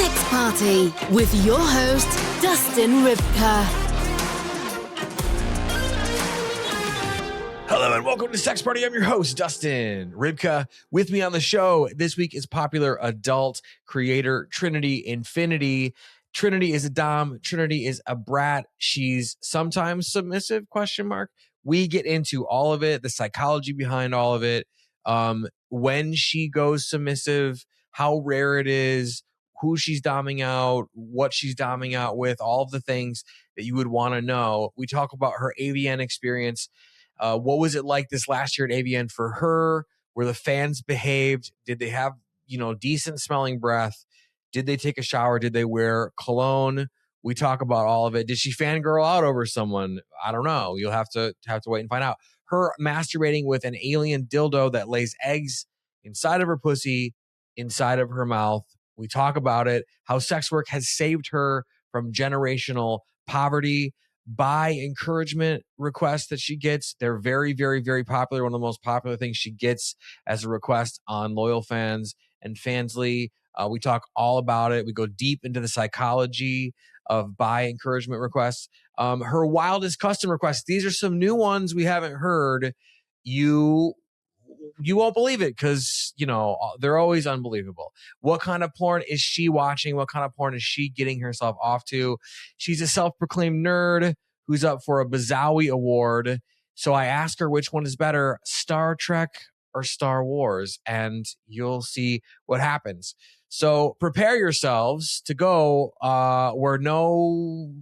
Sex Party with your host, Dustin Rybka. Hello and welcome to Sex Party. I'm your host, Dustin Rybka. With me on the show this week is popular adult creator Trinity Infinity. Trinity is a dom. Trinity is a brat. She's sometimes submissive, ? We get into all of it, the psychology behind all of it. When she goes submissive, how rare it is, who she's doming out, what she's doming out with, all of the things that you would want to know. We talk about her AVN experience. What was it like this last year at AVN for her? Were the fans behaved? Did they have, decent smelling breath? Did they take a shower? Did they wear cologne? We talk about all of it. Did she fangirl out over someone? I don't know. You'll have to wait and find out. Her masturbating with an alien dildo that lays eggs inside of her pussy, inside of her mouth. We talk about it, how sex work has saved her from generational poverty. By encouragement requests that she gets. They're very, very, very popular. One of the most popular things she gets as a request on Loyal Fans and Fansly. We talk all about it. We go deep into the psychology of by encouragement requests. Her wildest custom requests. These are some new ones we haven't heard. You won't believe it because, they're always unbelievable. What kind of porn is she watching? What kind of porn is she getting herself off to? She's a self-proclaimed nerd who's up for a Bazowie Award. So I ask her which one is better, Star Trek or Star Wars, and you'll see what happens. So prepare yourselves to go where no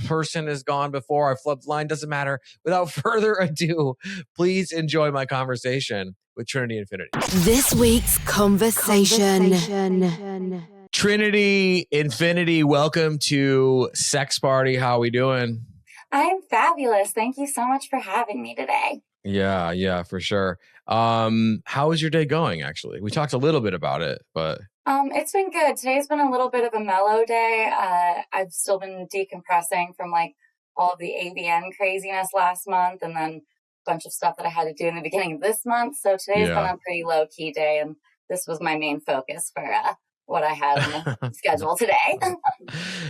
person has gone before. I flipped the line, doesn't matter. Without further ado, please enjoy my conversation with Trinity Infinity. This week's conversation. Trinity Infinity, welcome to Sex Party. How are we doing? I'm fabulous. Thank you so much for having me today. Yeah, for sure. How is your day going, actually? We talked a little bit about it, but... It's been good. Today's been a little bit of a mellow day. I've still been decompressing from all of the AVN craziness last month and then a bunch of stuff that I had to do in the beginning of this month. So today's been a pretty low key day, and this was my main focus for what I had on the schedule today.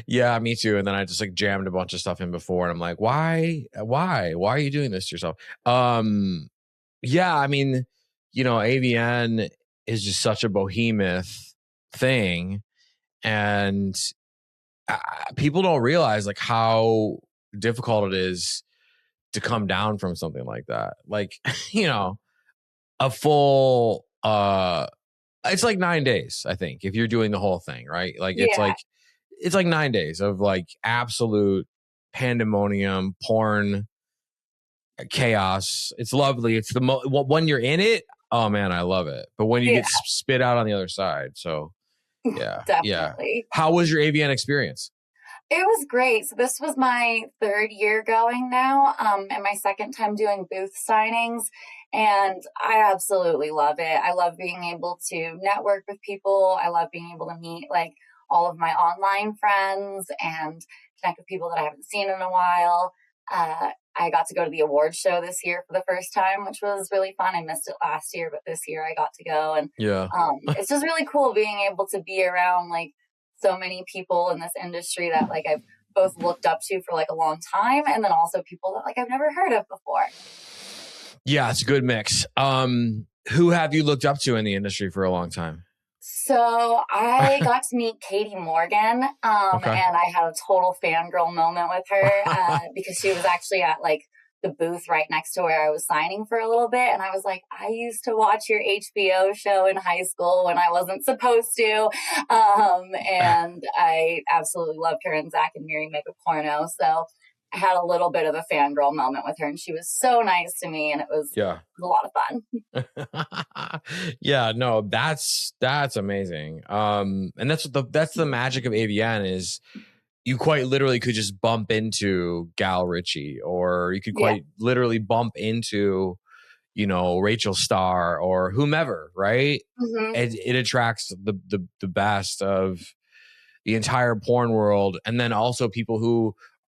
Yeah, me too. And then I just jammed a bunch of stuff in before, and I'm like, why are you doing this to yourself? Yeah, I mean, AVN is just such a behemoth thing, and people don't realize how difficult it is to come down from something like that. A full it's 9 days, I think, if you're doing the whole thing, right? It's 9 days of absolute pandemonium, porn, chaos. It's lovely. It's when you're in it, oh man, I love it. But when you get spit out on the other side, so yeah, definitely. Yeah. How was your AVN experience? It was great. So this was my third year going now, and my second time doing booth signings, and I absolutely love it. I love being able to network with people. I love being able to meet all of my online friends and connect with people that I haven't seen in a while. I got to go to the award show this year for the first time, which was really fun. I missed it last year, but this year I got to go, and it's just really cool being able to be around so many people in this industry that I've both looked up to for a long time, and then also people that I've never heard of before. Yeah, it's a good mix. Who have you looked up to in the industry for a long time? So I got to meet Katie Morgan, and I had a total fangirl moment with her because she was actually at the booth right next to where I was signing for a little bit. And I was like, I used to watch your HBO show in high school when I wasn't supposed to. And I absolutely loved her, and Zach and Miri make a porno. So I had a little bit of a fangirl moment with her, and she was so nice to me, and it was a lot of fun. Yeah, no, that's amazing. And that's the magic of AVN is you quite literally could just bump into Gal Ritchie, or you could quite literally bump into, Rachel Starr or whomever, right? Mm-hmm. It attracts the best of the entire porn world, and then also people who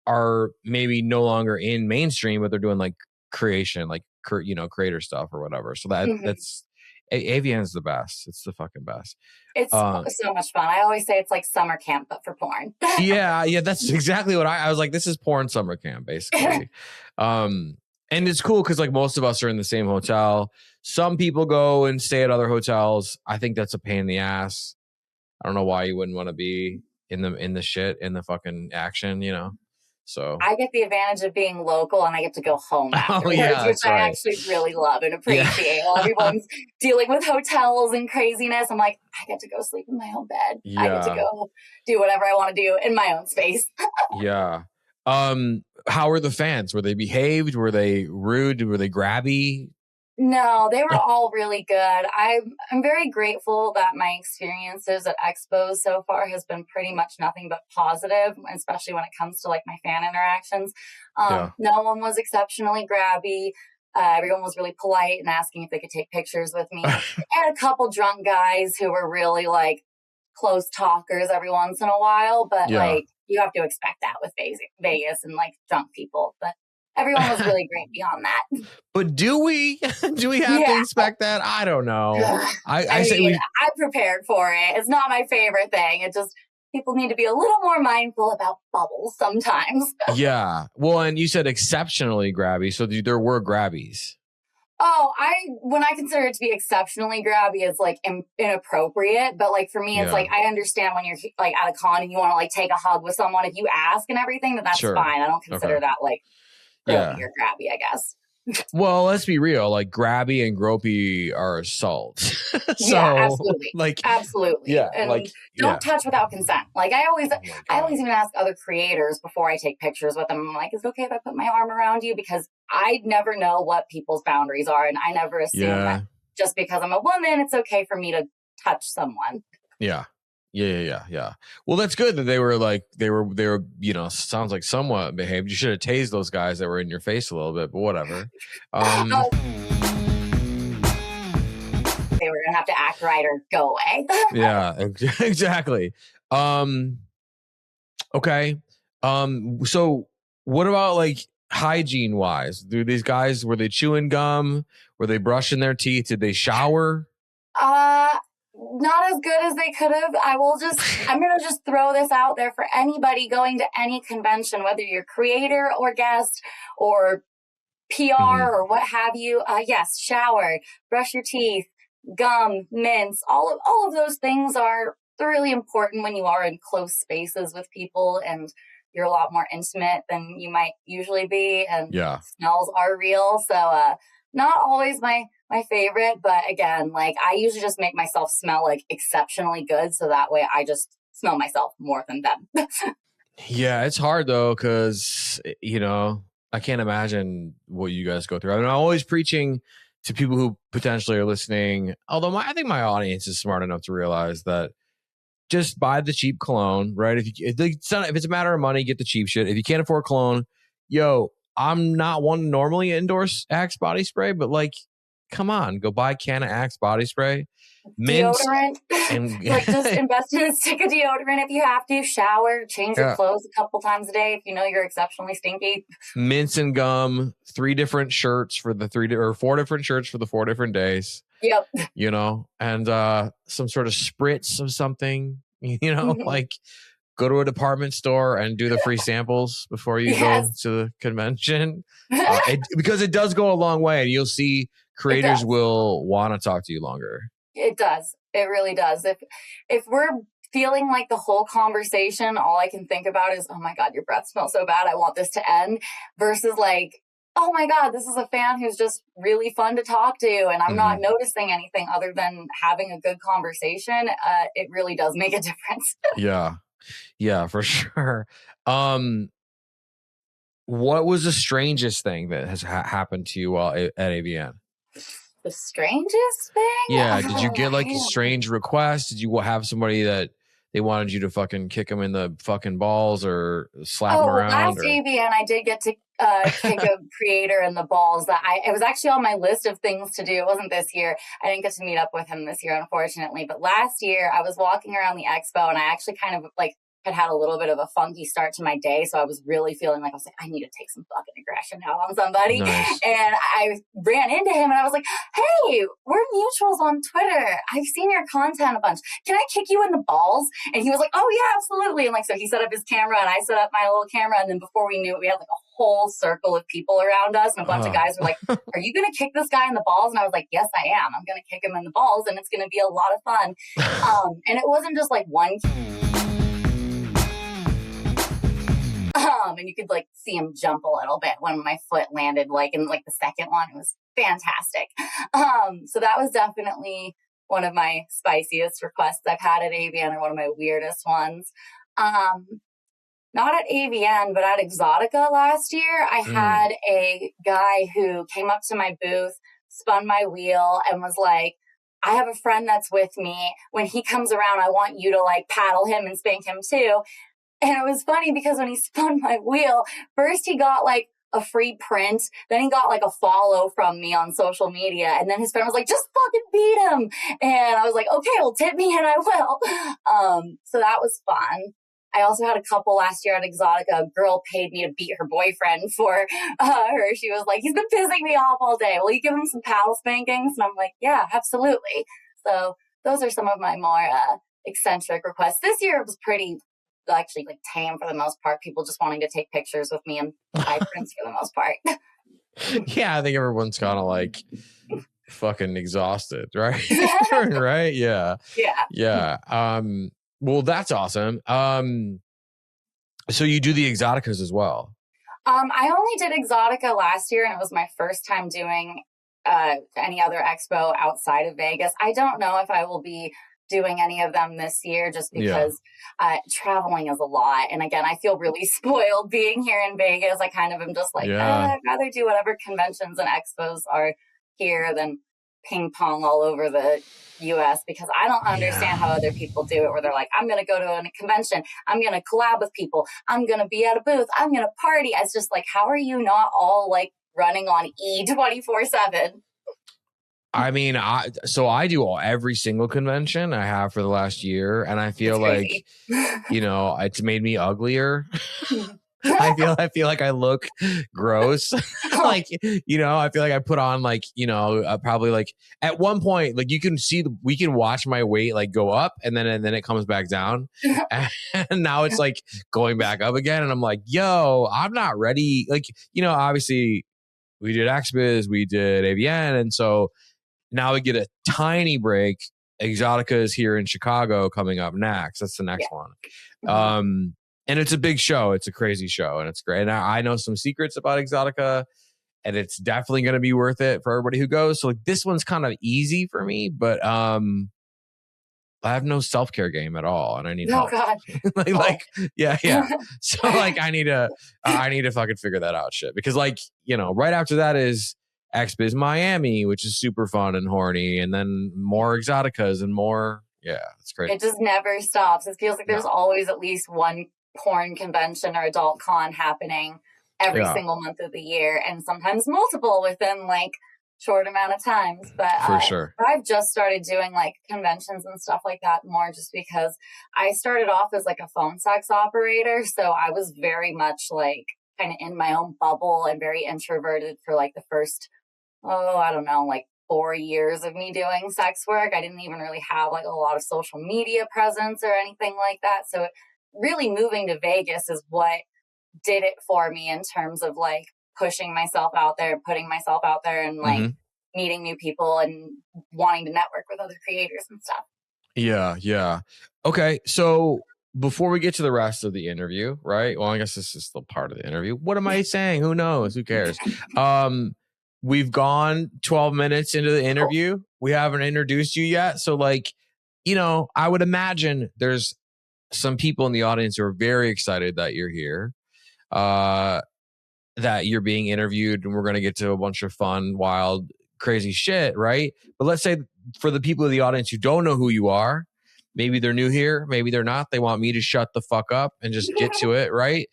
are maybe no longer in mainstream, but they're doing creation, creator stuff or whatever. So that's AVN's the best. It's the fucking best. It's so much fun. I always say it's like summer camp, but for porn. yeah, that's exactly what I was like. This is porn summer camp, basically. And it's cool because like most of us are in the same hotel. Some people go and stay at other hotels. I think that's a pain in the ass. I don't know why you wouldn't want to be in the fucking action, you know. So I get the advantage of being local and I get to go home afterwards, which I actually really love and appreciate. While everyone's dealing with hotels and craziness, I'm like, I get to go sleep in my own bed. Yeah. I get to go do whatever I want to do in my own space. Yeah. How were the fans? Were they behaved? Were they rude? Were they grabby? No, they were all really good. I'm very grateful that my experiences at expos so far has been pretty much nothing but positive, especially when it comes to like my fan interactions. No one was exceptionally grabby. Everyone was really polite and asking if they could take pictures with me. I had a couple drunk guys who were really like close talkers every once in a while, but like you have to expect that with Vegas and like drunk people. But everyone was really great beyond that. But do we have to expect that? I don't know. I'm prepared for it. It's not my favorite thing. It just, people need to be a little more mindful about bubbles sometimes. Yeah. Well, and you said exceptionally grabby. So there were grabbies. Oh, when I consider it to be exceptionally grabby, it's like inappropriate. But like for me, it's like, I understand when you're like at a con and you want to like take a hug with someone, if you ask and everything, then that's fine. I don't consider that like gropey or grabby, I guess. Well, let's be real. Like grabby and gropey are assault. So, absolutely. Like absolutely. Yeah. And like don't touch without consent. Like I always even ask other creators before I take pictures with them. I'm like, is it okay if I put my arm around you? Because I never know what people's boundaries are, and I never assume that just because I'm a woman, it's okay for me to touch someone. Yeah. Well, that's good that they were, you know, sounds like somewhat behaved. You should have tased those guys that were in your face a little bit, but whatever. They were gonna have to act right or go away. Yeah, exactly. Okay. So what about like hygiene wise? Do these guys, were they chewing gum? Were they brushing their teeth? Did they shower? Not as good as they could have. I'm going to just throw this out there for anybody going to any convention, whether you're creator or guest or PR or what have you. Yes, shower, brush your teeth, gum, mints, all of those things are really important when you are in close spaces with people and you're a lot more intimate than you might usually be. And smells are real. So, not always my favorite, but again, like I usually just make myself smell like exceptionally good. So that way I just smell myself more than them. Yeah, it's hard though. Cause you know, I can't imagine what you guys go through. I mean, I'm always preaching to people who potentially are listening. Although I think my audience is smart enough to realize that just buy the cheap cologne, right? If it's a matter of money, get the cheap shit. If you can't afford cologne, I'm not one to normally endorse Axe body spray, but like, come on, go buy a can of Axe body spray. Deodorant. And like just invest in a stick of deodorant if you have to. Shower, change your clothes a couple times a day if you know you're exceptionally stinky. Mints and gum, 3 different shirts for the 4 different shirts for the 4 different days. Yep. You know, and some sort of spritz of something, you know, like go to a department store and do the free samples before you go to the convention. Because it does go a long way, and you'll see creators will want to talk to you longer. It does. It really does. If we're feeling like the whole conversation, all I can think about is, oh my God, your breath smells so bad, I want this to end, versus like, oh my God, this is a fan who's just really fun to talk to, and I'm not noticing anything other than having a good conversation. It really does make a difference. Yeah, for sure. What was the strangest thing that has happened to you while at AVN? The strangest thing? Yeah. Did you get like a strange request? Did you have somebody that they wanted you to fucking kick them in the fucking balls or slap them around? Last AVN, I did get to kick a creator in the balls. It was actually on my list of things to do. It wasn't this year. I didn't get to meet up with him this year, unfortunately. But last year, I was walking around the expo and I actually kind of like had a little bit of a funky start to my day. So I was really feeling like, I was like, I need to take some fucking aggression out on somebody. Nice. And I ran into him and I was like, hey, we're mutuals on Twitter. I've seen your content a bunch. Can I kick you in the balls? And he was like, oh yeah, absolutely. And like, so he set up his camera and I set up my little camera. And then before we knew it, we had like a whole circle of people around us. And a bunch of guys were like, are you going to kick this guy in the balls? And I was like, yes, I am. I'm going to kick him in the balls and it's going to be a lot of fun. And it wasn't just like one. And you could like see him jump a little bit when my foot landed like in like the second one. It was fantastic. So that was definitely one of my spiciest requests I've had at AVN, or one of my weirdest ones. Not at AVN, but at Exotica last year, I had a guy who came up to my booth, spun my wheel, and was like, I have a friend that's with me. When he comes around, I want you to like paddle him and spank him too. And it was funny because when he spun my wheel, first he got like a free print, then he got like a follow from me on social media, and then his friend was like, just fucking beat him. And I was like, okay, well, tip me and I will. So that was fun. I also had a couple last year at Exotica. A girl paid me to beat her boyfriend for her. She was like, he's been pissing me off all day. Will you give him some paddle spankings? And I'm like, yeah, absolutely. So those are some of my more eccentric requests. This year it was pretty actually like tame for the most part. People just wanting to take pictures with me and buy prints for the most part. Yeah, I think everyone's kind of like fucking exhausted, right? Right? Yeah. Well, that's awesome. So you do the Exoticas as well? I only did Exotica last year, and it was my first time doing any other expo outside of Vegas. I don't know if I will be doing any of them this year, just because traveling is a lot. And again, I feel really spoiled being here in Vegas. I kind of am just like, I'd rather do whatever conventions and expos are here than ping pong all over the US, because I don't understand how other people do it, where they're like, I'm going to go to a convention, I'm going to collab with people, I'm going to be at a booth, I'm going to party. It's just like, how are you not all like running on E 24/7? I mean, I do every single convention I have for the last year, and I feel like, it's made me uglier. I feel like I look gross. I feel like I put on like, probably like at one point, like we can watch my weight like go up and then it comes back down. And now it's like going back up again. And I'm like, yo, I'm not ready. Like, obviously we did XBiz, we did AVN. And so now we get a tiny break. Exotica is here in Chicago coming up next. That's the next one. And it's a big show. It's a crazy show, and it's great. And I know some secrets about Exotica, and it's definitely going to be worth it for everybody who goes. So like this one's kind of easy for me, but I have no self-care game at all, and I need help. God. Yeah. So like I need to fucking figure that out, shit. Because like, right after that is XBiz Miami, which is super fun and horny, and then more Exoticas and more. Yeah, it's great. It just never stops. It feels like there's always at least one porn convention or adult con happening every single month of the year, and sometimes multiple within like short amount of times. But for sure, I've just started doing like conventions and stuff like that more, just because I started off as like a phone sex operator, so I was very much like kind of in my own bubble and very introverted for like the first I don't know, like 4 years of me doing sex work. I didn't even really have like a lot of social media presence or anything like that. So really moving to Vegas is what did it for me in terms of like pushing myself out there, putting myself out there, and like meeting new people and wanting to network with other creators and stuff. Yeah. Okay. So before we get to the rest of the interview, right? Well, I guess this is still part of the interview. What am I saying? Who knows? Who cares? We've gone 12 minutes into the interview. We haven't introduced you yet. So like, I would imagine there's some people in the audience who are very excited that you're here, that you're being interviewed, and we're going to get to a bunch of fun, wild, crazy shit, right? But let's say for the people in the audience who don't know who you are, maybe they're new here, maybe they're not. They want me to shut the fuck up and just get to it, right?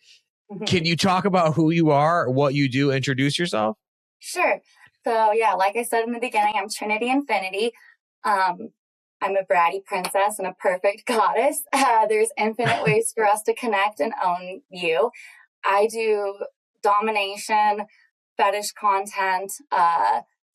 Can you talk about who you are, what you do, introduce yourself? Sure. So yeah, like I said in the beginning, I'm Trinity Infinity. I'm a bratty princess and a perfect goddess. There's infinite ways for us to connect and own you. I do domination, fetish content,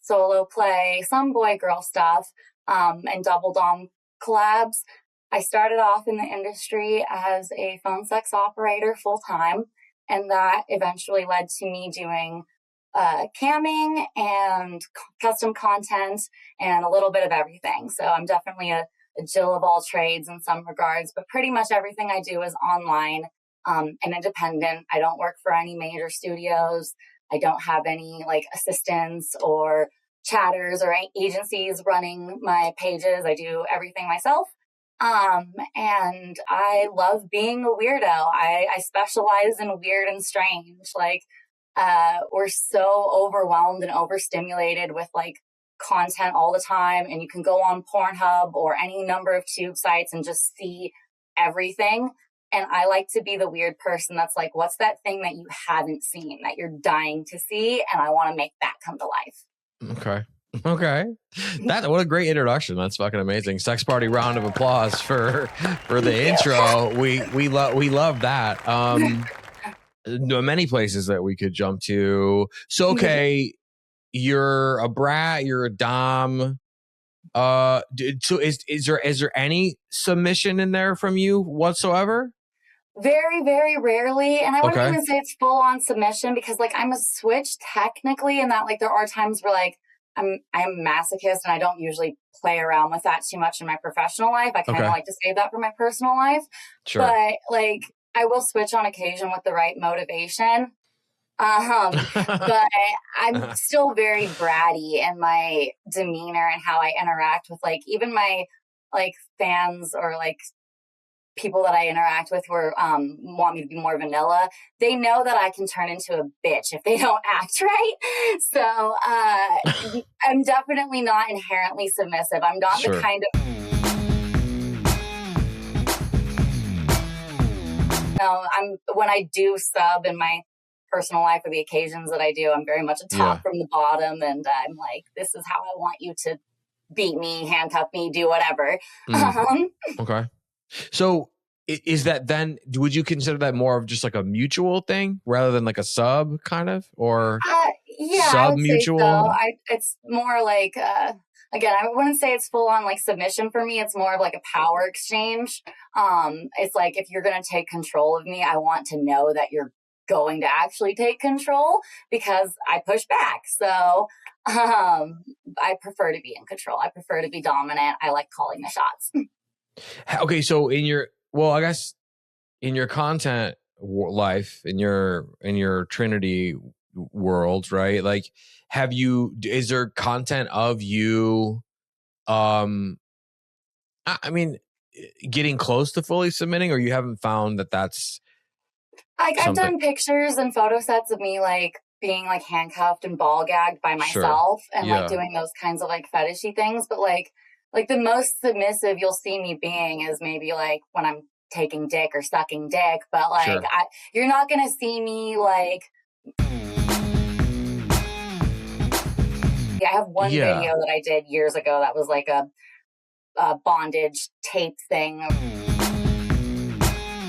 solo play, some boy-girl stuff, and double dom collabs. I started off in the industry as a phone sex operator full-time, and that eventually led to me doing camming and custom content and a little bit of everything. So I'm definitely a Jill of all trades in some regards, but pretty much everything I do is online and independent. I don't work for any major studios. I don't have any like assistants or chatters or agencies running my pages. I do everything myself. And I love being a weirdo. I specialize in weird and strange. Like, we're so overwhelmed and overstimulated with like content all the time. And you can go on Pornhub or any number of tube sites and just see everything. And I like to be the weird person that's like, what's that thing that you haven't seen that you're dying to see? And I want to make that come to life. Okay. What a great introduction. That's fucking amazing. Sex party round of applause for the intro. We love that. There are many places that we could jump to. So okay, you're a brat, you're a dom. So is there any submission in there from you whatsoever? Very, very rarely. And I wouldn't even say it's full on submission because like I'm a switch technically, and that like there are times where like I'm a masochist and I don't usually play around with that too much in my professional life. I kind of like to save that for my personal life. Sure. But like I will switch on occasion with the right motivation. But I'm still very bratty in my demeanor and how I interact with like even my like fans or like people that I interact with who are, want me to be more vanilla. They know that I can turn into a bitch if they don't act right. So I'm definitely not inherently submissive. I'm not the kind of when I do sub in my personal life or the occasions that I do, I'm very much a top from the bottom, and I'm like, this is how I want you to beat me, handcuff me, do whatever. Okay. So is that then, would you consider that more of just like a mutual thing rather than like a sub kind of, or sub mutual? So. It's more like, again, I wouldn't say it's full on like submission for me. It's more of like a power exchange. It's like, if you're going to take control of me, I want to know that you're going to actually take control because I push back. So I prefer to be in control. I prefer to be dominant. I like calling the shots. Okay, so in your content life, in your Trinity world, right? Like, is there content of you, I mean, getting close to fully submitting, or you haven't found that that's like something? I've done pictures and photo sets of me like being like handcuffed and ball gagged by myself and like doing those kinds of like fetishy things, but like the most submissive you'll see me being is maybe like when I'm taking dick or sucking dick, but like you're not gonna see me like. I have one video that I did years ago that was like a bondage tape thing.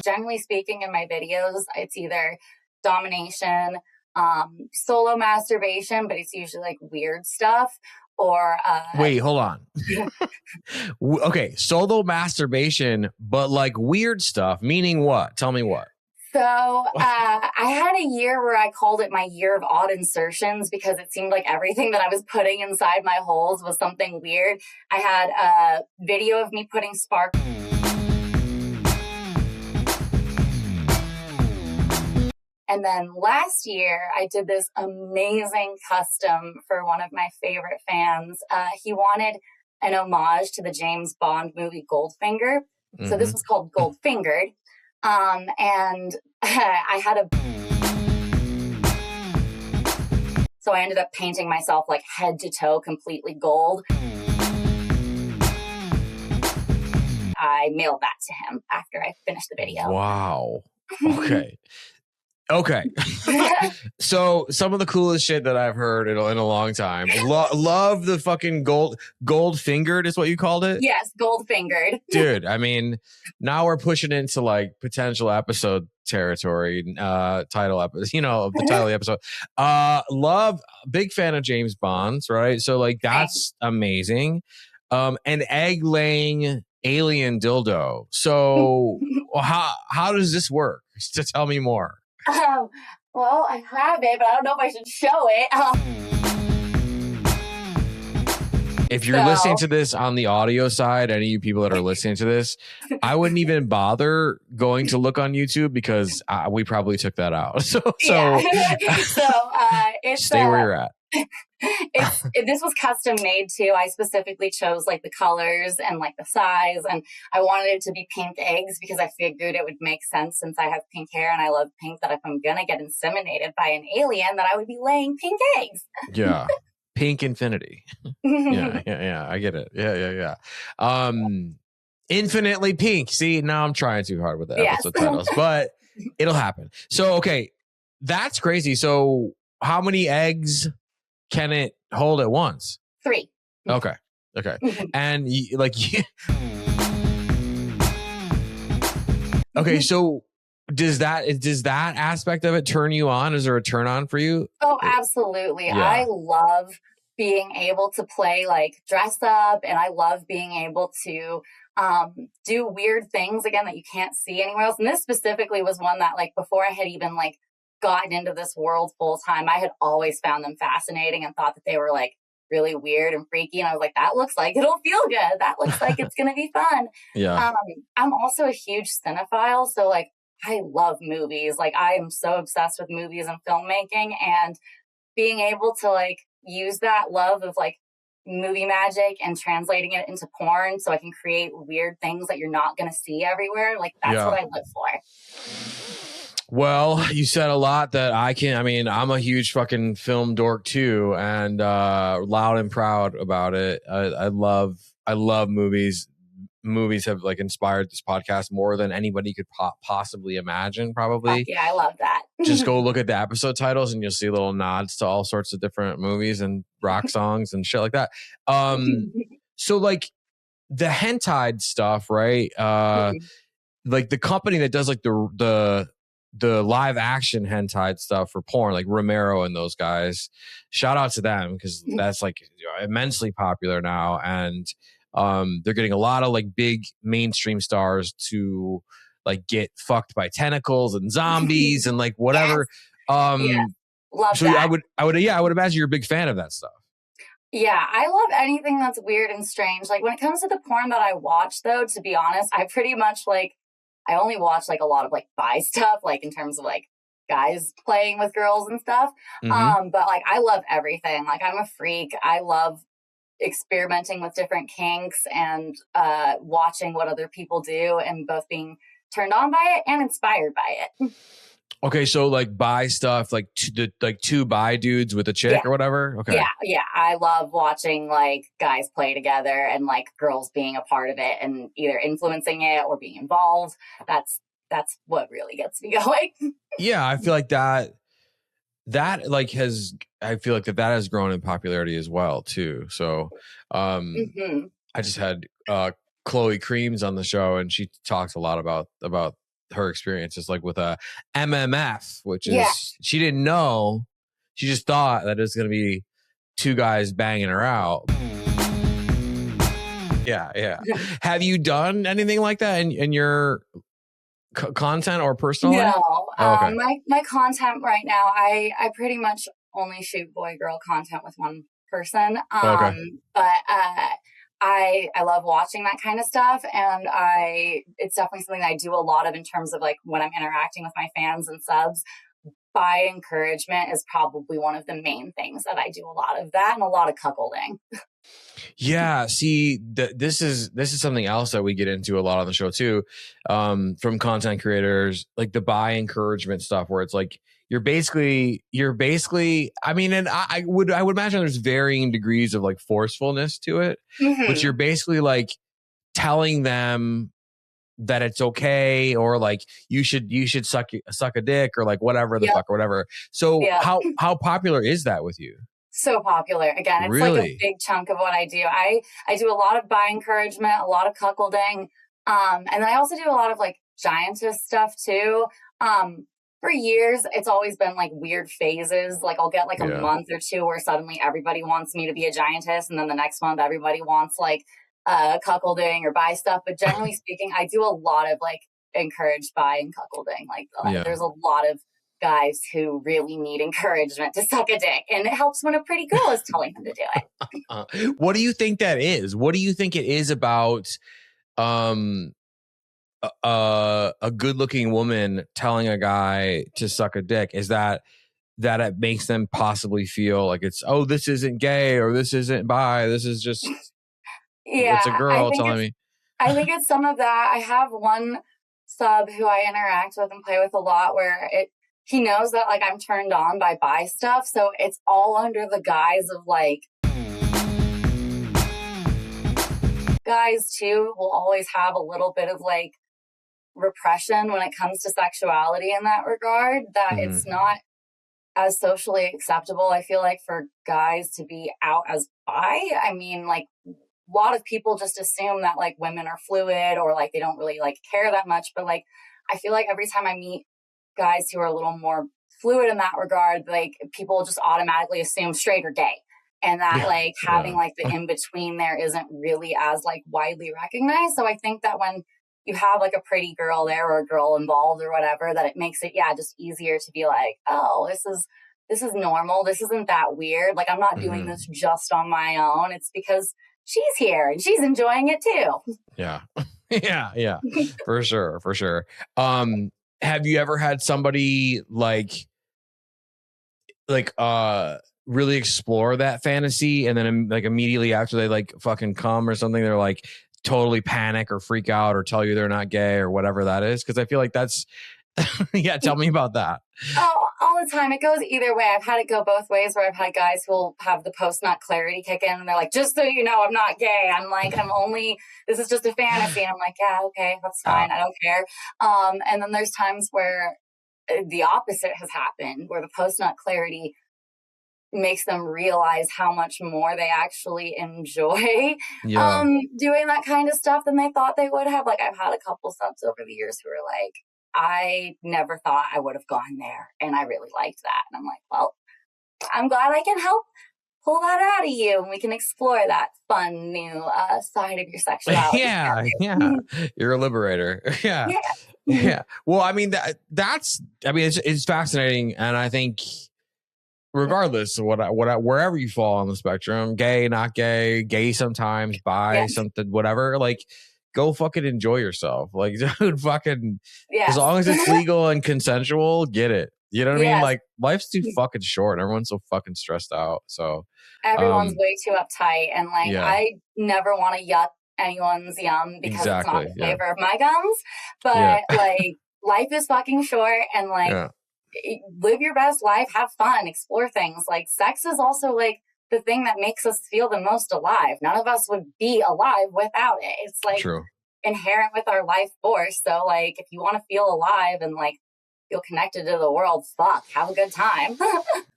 Generally speaking, in my videos, it's either domination, solo masturbation, but it's usually like weird stuff. Or wait, hold on. Okay, solo masturbation, but like weird stuff, meaning what? Tell me what. So I had a year where I called it my year of odd insertions because it seemed like everything that I was putting inside my holes was something weird. I had a video of me putting spark. And then last year, I did this amazing custom for one of my favorite fans. He wanted an homage to the James Bond movie Goldfinger. So this was called Goldfingered. And I had so I ended up painting myself like head to toe completely gold. I mailed that to him after I finished the video. Wow. Okay. Okay. So some of the coolest shit that I've heard in a long time. Love the fucking gold fingered is what you called it? Yes, gold fingered. Dude, I mean, now we're pushing into like potential episode territory, title episode, the title of the episode. Love, big fan of James Bond's, right? So like that's amazing. An egg laying alien dildo. So how does this work? To tell me more. Well, I have it, but I don't know if I should show it. If you're listening to this on the audio side, any of you people that are listening to this, I wouldn't even bother going to look on YouTube because we probably took that out. So it's stay where you're at. This was custom made too. I specifically chose like the colors and like the size, and I wanted it to be pink eggs because I figured it would make sense since I have pink hair and I love pink, that if I'm gonna get inseminated by an alien, that I would be laying pink eggs. Yeah. Pink Infinity. Yeah. I get it. Yeah. Infinitely pink. See, now I'm trying too hard with the episode titles, but it'll happen. So, okay, that's crazy. So how many eggs can it hold at once? 3. Okay. And okay, so does that aspect of it turn you on? Is there a turn on for you? Oh, absolutely. Yeah. I love being able to play like dress up, and I love being able to do weird things again that you can't see anywhere else. And this specifically was one that like before I had even like gotten into this world full time, I had always found them fascinating and thought that they were like really weird and freaky. And I was like, that looks like it'll feel good. That looks like it's going to be fun. Yeah. I'm also a huge cinephile. So like, I love movies. Like I am so obsessed with movies and filmmaking, and being able to like use that love of like movie magic and translating it into porn so I can create weird things that you're not going to see everywhere. Like that's what I live for. Well, you said a lot that I'm a huge fucking film dork too, and loud and proud about it. I love movies. Movies have like inspired this podcast more than anybody could possibly imagine, probably. Yeah, I love that. Just go look at the episode titles and you'll see little nods to all sorts of different movies and rock songs and shit like that. So like the hentai stuff, right? Like the company that does like the live action hentai stuff for porn, like Romero and those guys, shout out to them because that's like immensely popular now. And they're getting a lot of like big mainstream stars to like get fucked by tentacles and zombies and like whatever. Love so that. I would imagine you're a big fan of that stuff. Yeah, I love anything that's weird and strange. Like when it comes to the porn that I watch though, to be honest, I pretty much like, I only watch like a lot of like bi stuff, like in terms of like guys playing with girls and stuff. But like, I love everything. Like I'm a freak. I love experimenting with different kinks and watching what other people do and both being turned on by it and inspired by it. Okay, so like bi stuff, like two bi dudes with a chick or whatever. Okay. Yeah. I love watching like guys play together and like girls being a part of it and either influencing it or being involved. That's what really gets me going. Yeah, I feel like that like I feel like that has grown in popularity as well too. So I just had Chloe Creams on the show, and she talks a lot about her experiences like with a MMF, which is she didn't know, she just thought that it was going to be two guys banging her out. Yeah. Have you done anything like that in your content or personal life? No. My content right now, I pretty much only shoot boy girl content with one person. But I love watching that kind of stuff, and it's definitely something that I do a lot of in terms of like when I'm interacting with my fans and subs. By encouragement is probably one of the main things that I do a lot of that, and a lot of cuckolding. Yeah, see, this is something else that we get into a lot on the show too, from content creators, like the bi encouragement stuff, where it's like you're basically. I mean, and I would imagine there's varying degrees of like forcefulness to it, but you're basically like telling them that it's okay, or like you should suck a dick, or like whatever the Yep. fuck or whatever. So Yep. how popular is that with you? So popular. Again, it's like a Really? big chunk of what I do. I do a lot of bi encouragement, a lot of cuckolding. And then I also do a lot of like giantess stuff too. For years, it's always been like weird phases. Like I'll get like a month or two where suddenly everybody wants me to be a giantess. And then the next month, everybody wants like cuckolding or bi stuff. But generally speaking, I do a lot of like encouraged bi and cuckolding. Like there's a lot of guys who really need encouragement to suck a dick, and it helps when a pretty girl is telling them to do it. What do you think that is? What do you think it is about a good-looking woman telling a guy to suck a dick? Is that it makes them possibly feel like it's, oh, this isn't gay, or this isn't bi, this is just it's a girl telling me? I think it's some of that. I have one sub who I interact with and play with a lot where he knows that like I'm turned on by bi stuff, so it's all under the guise of like, guys too will always have a little bit of like repression when it comes to sexuality in that regard, that it's not as socially acceptable, I feel like, for guys to be out as bi. I mean, like a lot of people just assume that like women are fluid, or like they don't really like care that much, but like I feel like every time I meet guys who are a little more fluid in that regard, like people just automatically assume straight or gay, and that like having like the in between there isn't really as like widely recognized. So I think that when you have like a pretty girl there, or a girl involved or whatever, that it makes it just easier to be like, oh, this is normal, this isn't that weird, like I'm not doing this just on my own, it's because she's here and she's enjoying it too. Yeah for sure. Have you ever had somebody like really explore that fantasy, and then like immediately after they like fucking come or something, they're like totally panic or freak out or tell you they're not gay or whatever that is? Because I feel like that's tell me about that. Oh, all the time. It goes either way. I've had it go both ways, where I've had guys who will have the post-nut clarity kick in, and they're like, just so you know, I'm not gay. I'm like, this is just a fantasy. And I'm like, yeah, okay, that's fine. I don't care. And then there's times where the opposite has happened, where the post-nut clarity makes them realize how much more they actually enjoy doing that kind of stuff than they thought they would have. Like I've had a couple subs over the years who are like, I never thought I would have gone there, and I really liked that. And I'm like, well, I'm glad I can help pull that out of you, and we can explore that fun new side of your sexuality. Yeah. You're a liberator. Yeah. Well, I mean, it's fascinating, and I think regardless of wherever you fall on the spectrum, gay, not gay, gay sometimes, bi, something, whatever, like, go fucking enjoy yourself. Like, dude, fucking, as long as it's legal and consensual, get it. You know what I mean? Like, life's too fucking short. Everyone's so fucking stressed out. So everyone's way too uptight, and like I never want to yuck anyone's yum because it's not the flavor of my gums. But like, life is fucking short, and like live your best life, have fun, explore things. Like, sex is also like the thing that makes us feel the most alive. None of us would be alive without it. It's like inherent with our life force. So like, if you want to feel alive and like feel connected to the world, have a good time.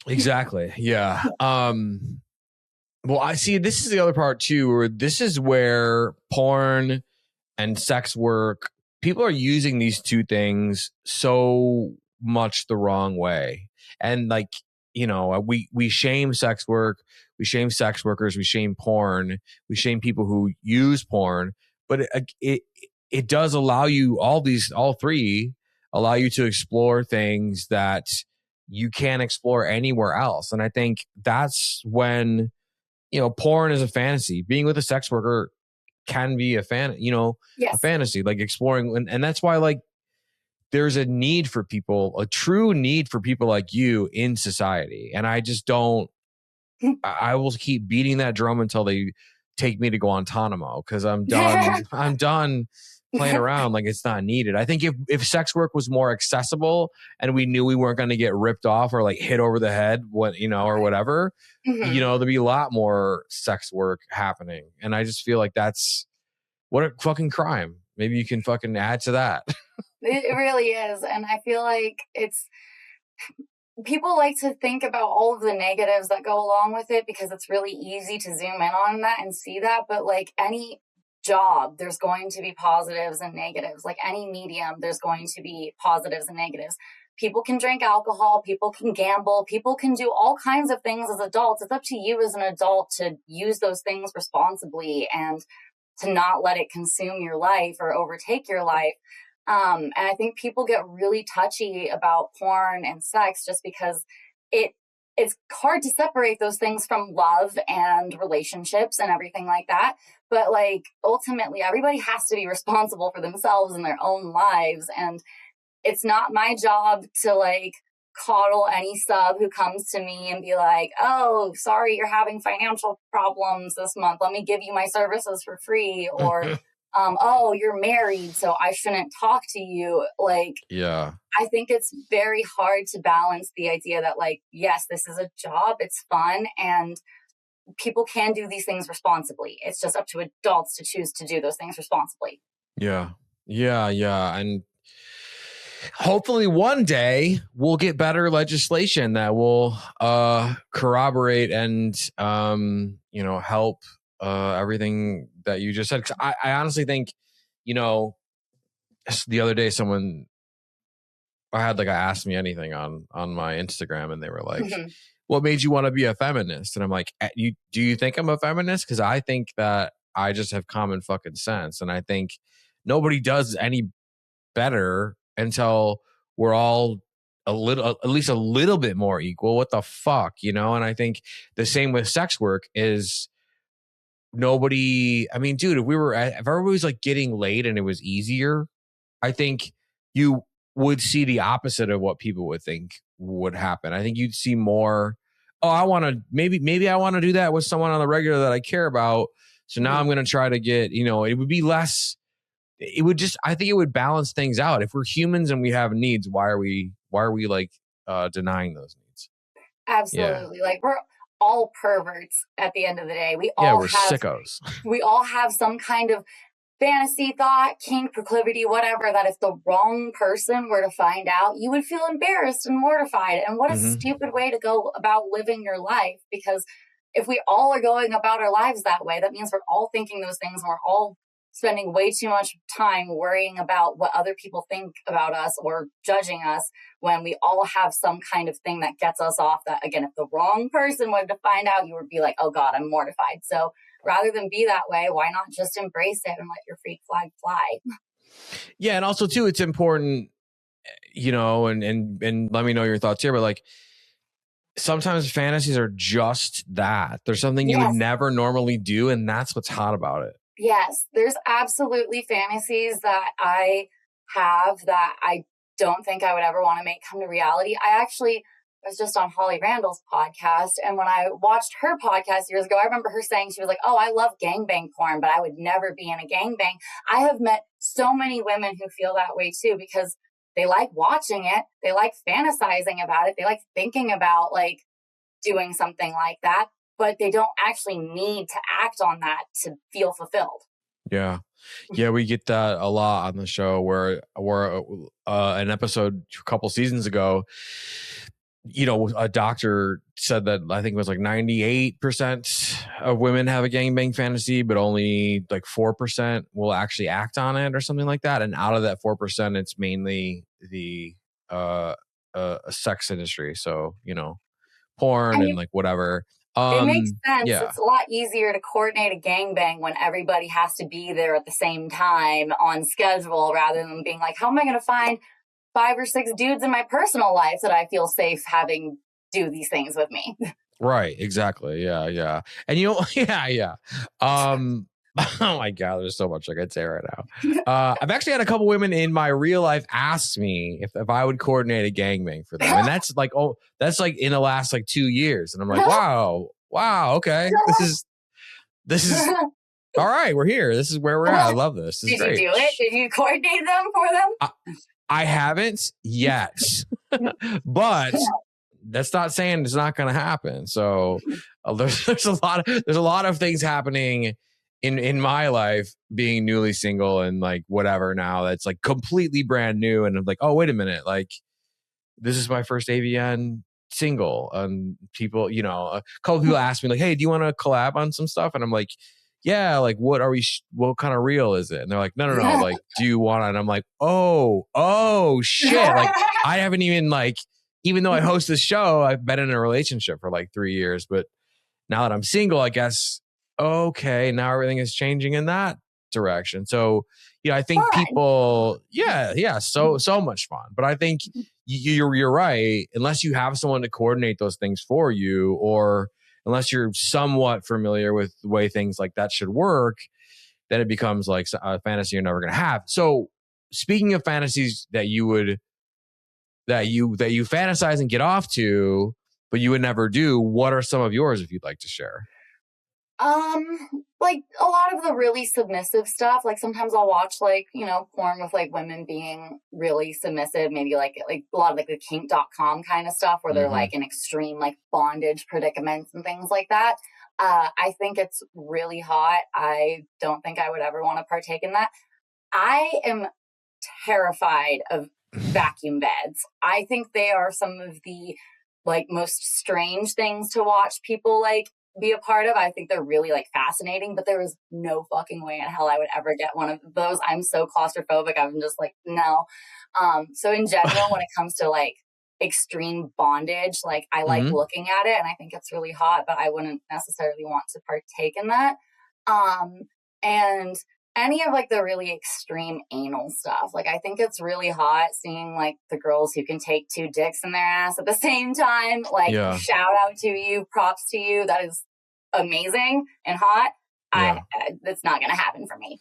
Exactly. Yeah. Well, I see, this is the other part too, where this is where porn and sex work, people are using these two things so much the wrong way. And like, you know, we shame sex work, we shame sex workers, we shame porn, we shame people who use porn, but it does allow you, all three allow you to explore things that you can't explore anywhere else. And I think that's when, you know, porn is a fantasy. Being with a sex worker can be a fantasy, like exploring. And that's why, like, there's a need for people, a true need for people like you in society. And I just don't, I will keep beating that drum until they take me to Guantanamo, because I'm done. I'm done playing around like it's not needed. I think if sex work was more accessible and we knew we weren't going to get ripped off or like hit over the head, or whatever, there'd be a lot more sex work happening. And I just feel like that's what a fucking crime. maybe you can fucking add to that. It really is. And I feel like people like to think about all of the negatives that go along with it because it's really easy to zoom in on that and see that. But like any job, there's going to be positives and negatives. Like any medium, there's going to be positives and negatives. People can drink alcohol, people can gamble, people can do all kinds of things as adults. It's up to you as an adult to use those things responsibly and to not let it consume your life or overtake your life. And I think people get really touchy about porn and sex just because it's hard to separate those things from love and relationships and everything like that. But like ultimately, everybody has to be responsible for themselves and their own lives. And it's not my job to like coddle any sub who comes to me and be like, oh, sorry, you're having financial problems this month. Let me give you my services for free. Or, oh, you're married, so I shouldn't talk to you. Like, yeah, I think it's very hard to balance the idea that like, yes, this is a job. It's fun. And people can do these things responsibly. It's just up to adults to choose to do those things responsibly. Yeah. And hopefully one day we'll get better legislation that will corroborate and help everything that you just said. 'Cause I honestly think, the other day someone asked me anything on my Instagram, and they were like, what made you want to be a feminist? And I'm like, do you think I'm a feminist? Because I think that I just have common fucking sense, and I think nobody does any better until we're all at least a little bit more equal. What the fuck, And I think the same with sex work is nobody. I mean, dude, if everybody was like getting laid and it was easier, I think you would see the opposite of what people would think would happen. I think you'd see more, oh, I want to, maybe I want to do that with someone on the regular that I care about. So now I'm going to try to get, it would be less. It would just, I think it would balance things out. If we're humans and we have needs, why are we like denying those needs? Absolutely. Yeah. Like we're all perverts at the end of the day. We're sickos. We all have some kind of fantasy, thought, kink, proclivity, whatever, that if the wrong person were to find out, you would feel embarrassed and mortified. And what a stupid way to go about living your life. Because if we all are going about our lives that way, that means we're all thinking those things and we're all spending way too much time worrying about what other people think about us or judging us, when we all have some kind of thing that gets us off. That, again, if the wrong person were to find out, you would be like, oh God, I'm mortified. So rather than be that way, why not just embrace it and let your freak flag fly? Yeah. And also too, it's important, and let me know your thoughts here, but like, sometimes fantasies are just that. There's something you would never normally do, and that's what's hot about it. Yes, there's absolutely fantasies that I have that I don't think I would ever want to make come to reality. I actually was just on Holly Randall's podcast, and when I watched her podcast years ago, I remember her saying, she was like, oh, I love gangbang porn, but I would never be in a gangbang. I have met so many women who feel that way too, because they like watching it. They like fantasizing about it. They like thinking about like doing something like that, but they don't actually need to act on that to feel fulfilled. Yeah. Yeah, we get that a lot on the show where an episode a couple seasons ago, a doctor said that I think it was like 98% of women have a gangbang fantasy, but only like 4% will actually act on it or something like that. And out of that 4%, it's mainly the sex industry. So, porn and like whatever. It makes sense. Yeah. It's a lot easier to coordinate a gangbang when everybody has to be there at the same time on schedule, rather than being like, how am I going to find 5 or 6 dudes in my personal life that I feel safe having do these things with me? Right. Exactly. Yeah. And yeah. Oh my God, there's so much I could say right now. I've actually had a couple women in my real life ask me if I would coordinate a gangbang for them. And that's like in the last like 2 years. And I'm like, wow, okay. This is all right. We're here. This is where we're at. I love this. This is great. Did you do it? Did you coordinate them for them? I haven't yet, but that's not saying it's not going to happen. So there's a lot of things happening in my life, being newly single and like whatever now, that's like completely brand new. And I'm like, oh, wait a minute. Like, this is my first AVN single. People, a couple people ask me like, hey, do you want to collab on some stuff? And I'm like, yeah, like what kind of reel is it? And they're like, no. Like, do you want it? And I'm like, oh shit. Like, I haven't even though I host this show, I've been in a relationship for like 3 years, but now that I'm single, I guess, okay, now everything is changing in that direction. So, I think people, so much fun. But I think you're right. Unless you have someone to coordinate those things for you, or unless you're somewhat familiar with the way things like that should work, then it becomes like a fantasy you're never going to have. So, speaking of fantasies that you fantasize and get off to, but you would never do, what are some of yours if you'd like to share? Like a lot of the really submissive stuff. Like sometimes I'll watch like, porn with like women being really submissive, maybe like a lot of like the kink.com kind of stuff where they're like in extreme like bondage predicaments and things like that. I think it's really hot. I don't think I would ever want to partake in that. I am terrified of vacuum beds. I think they are some of the like most strange things to watch people like be a part of. I think they're really like fascinating, but there is no fucking way in hell I would ever get one of those. I'm so claustrophobic. I'm just like, no. So in general, when it comes to like extreme bondage, like I like looking at it and I think it's really hot, but I wouldn't necessarily want to partake in that. And any of like the really extreme anal stuff. Like I think it's really hot seeing like the girls who can take 2 dicks in their ass at the same time. Like shout out to you, props to you. That is amazing and hot. Yeah. That's not going to happen for me.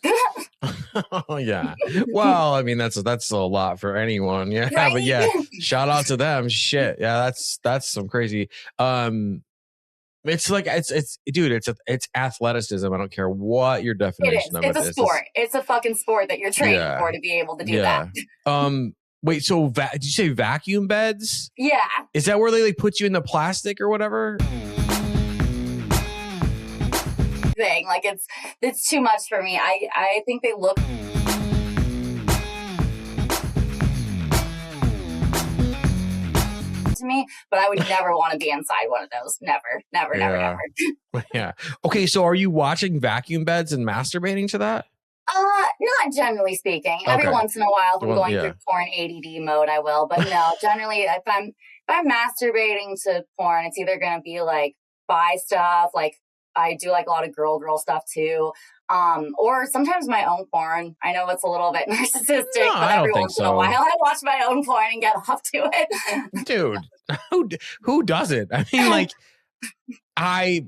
Oh yeah. Well, I mean that's a lot for anyone. Yeah, right? But yeah, shout out to them. Shit. Yeah, that's some crazy. It's like dude, it's athleticism. I don't care what your definition of it is. It's a sport. It's a fucking sport that you're training for to be able to do that. Wait, so did you say vacuum beds? Yeah. Is that where they like put you in the plastic or whatever? Thing. Like it's too much for me. I think they look to me, but I would never want to be inside one of those. Never. Yeah. Okay, so are you watching vacuum beds and masturbating to that? Not generally speaking. Okay. Every once in a while, if I'm going through porn ADD mode, I will. But no, generally, if I'm masturbating to porn, it's either going to be like buy stuff. Like I do like a lot of girl stuff too. Or sometimes my own porn. I know it's a little bit narcissistic, but every once in a while I watch my own porn and get off to it. Dude, who doesn't? I mean, like, I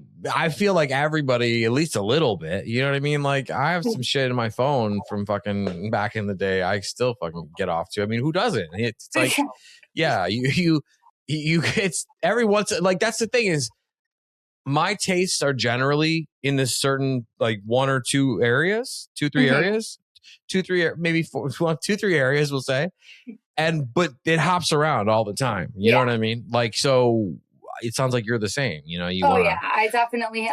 feel like everybody, at least a little bit, you know what I mean? Like, I have some shit in my phone from fucking back in the day. I still fucking get off to. I mean, who doesn't? It's like, yeah, you it's every once, like, that's the thing is, my tastes are generally in this certain like 1 or 2 areas, 2-3 areas, 2-3, maybe 4, 2-3 areas, we'll say. But it hops around all the time. You know what I mean? Like, so it sounds like you're the same, you know, I definitely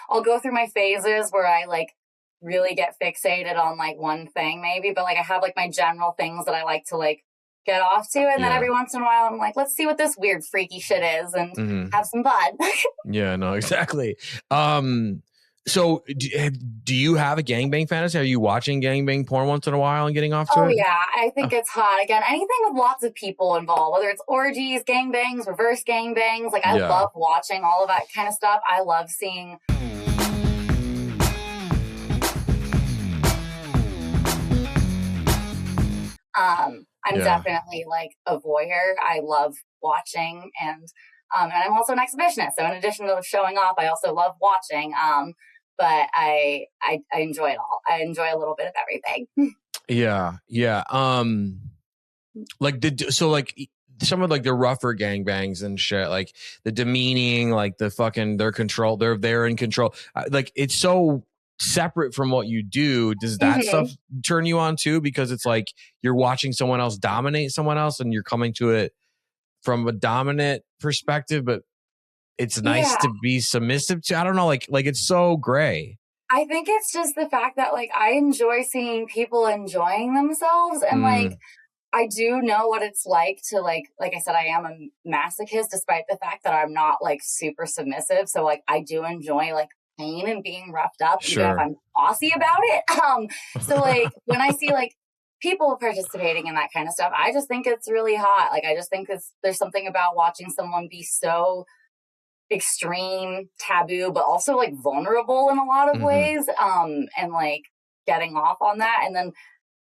I'll go through my phases where I like really get fixated on like one thing maybe, but like I have like my general things that I like to like get off to, and then every once in a while I'm like, let's see what this weird freaky shit is and have some fun. Yeah, no, exactly. So do you have a gangbang fantasy? Are you watching gangbang porn once in a while and getting off to it? Oh yeah, I think it's hot. Again, anything with lots of people involved, whether it's orgies, gangbangs, reverse gangbangs, like I love watching all of that kind of stuff. I love seeing I'm definitely like a voyeur. I love watching, and I'm also an exhibitionist. So in addition to showing off, I also love watching. But I enjoy it all. I enjoy a little bit of everything. Yeah. Like some of like the rougher gangbangs and shit, like the demeaning, like the fucking they're in control. Like it's so separate from what you do. Does that stuff turn you on too? Because it's like you're watching someone else dominate someone else and you're coming to it from a dominant perspective, but it's nice to be submissive to. I don't know, like it's so gray. I think it's just the fact that like I enjoy seeing people enjoying themselves, and like I do know what it's like to like I said, I am a masochist despite the fact that I'm not like super submissive. So like I do enjoy like pain and being roughed up, even if Sure. I'm bossy about it. So like when I see like people participating in that kind of stuff, I just think it's really hot. Like I just think there's something about watching someone be so extreme, taboo, but also like vulnerable in a lot of ways. And like getting off on that. And then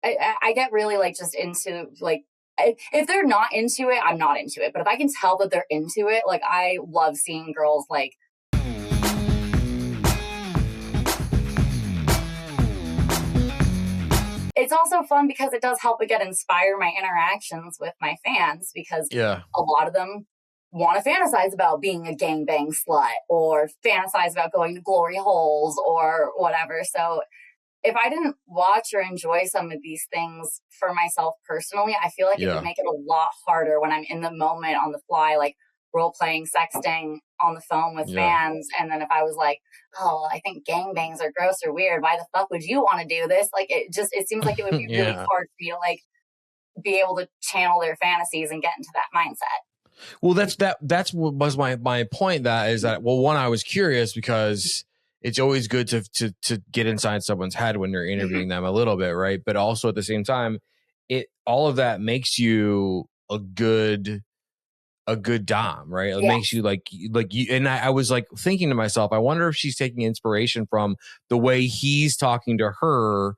I get really like just into like, if they're not into it, I'm not into it. But if I can tell that they're into it, like I love seeing girls like. It's also fun because it does help again inspire my interactions with my fans, because a lot of them want to fantasize about being a gangbang slut or fantasize about going to glory holes or whatever. So if I didn't watch or enjoy some of these things for myself personally, I feel like it would make it a lot harder when I'm in the moment on the fly, like role playing, sexting on the phone with fans. And then if I was like, oh, I think gangbangs are gross or weird, why the fuck would you want to do this? Like it seems like it would be really hard for you to like be able to channel their fantasies and get into that mindset. Well, that's what was my point. That is that, well, one, I was curious because it's always good to get inside someone's head when you're interviewing them a little bit, right? But also at the same time, all of that makes you a good dom, right? It makes you like you. And I was like thinking to myself, I wonder if she's taking inspiration from the way he's talking to her.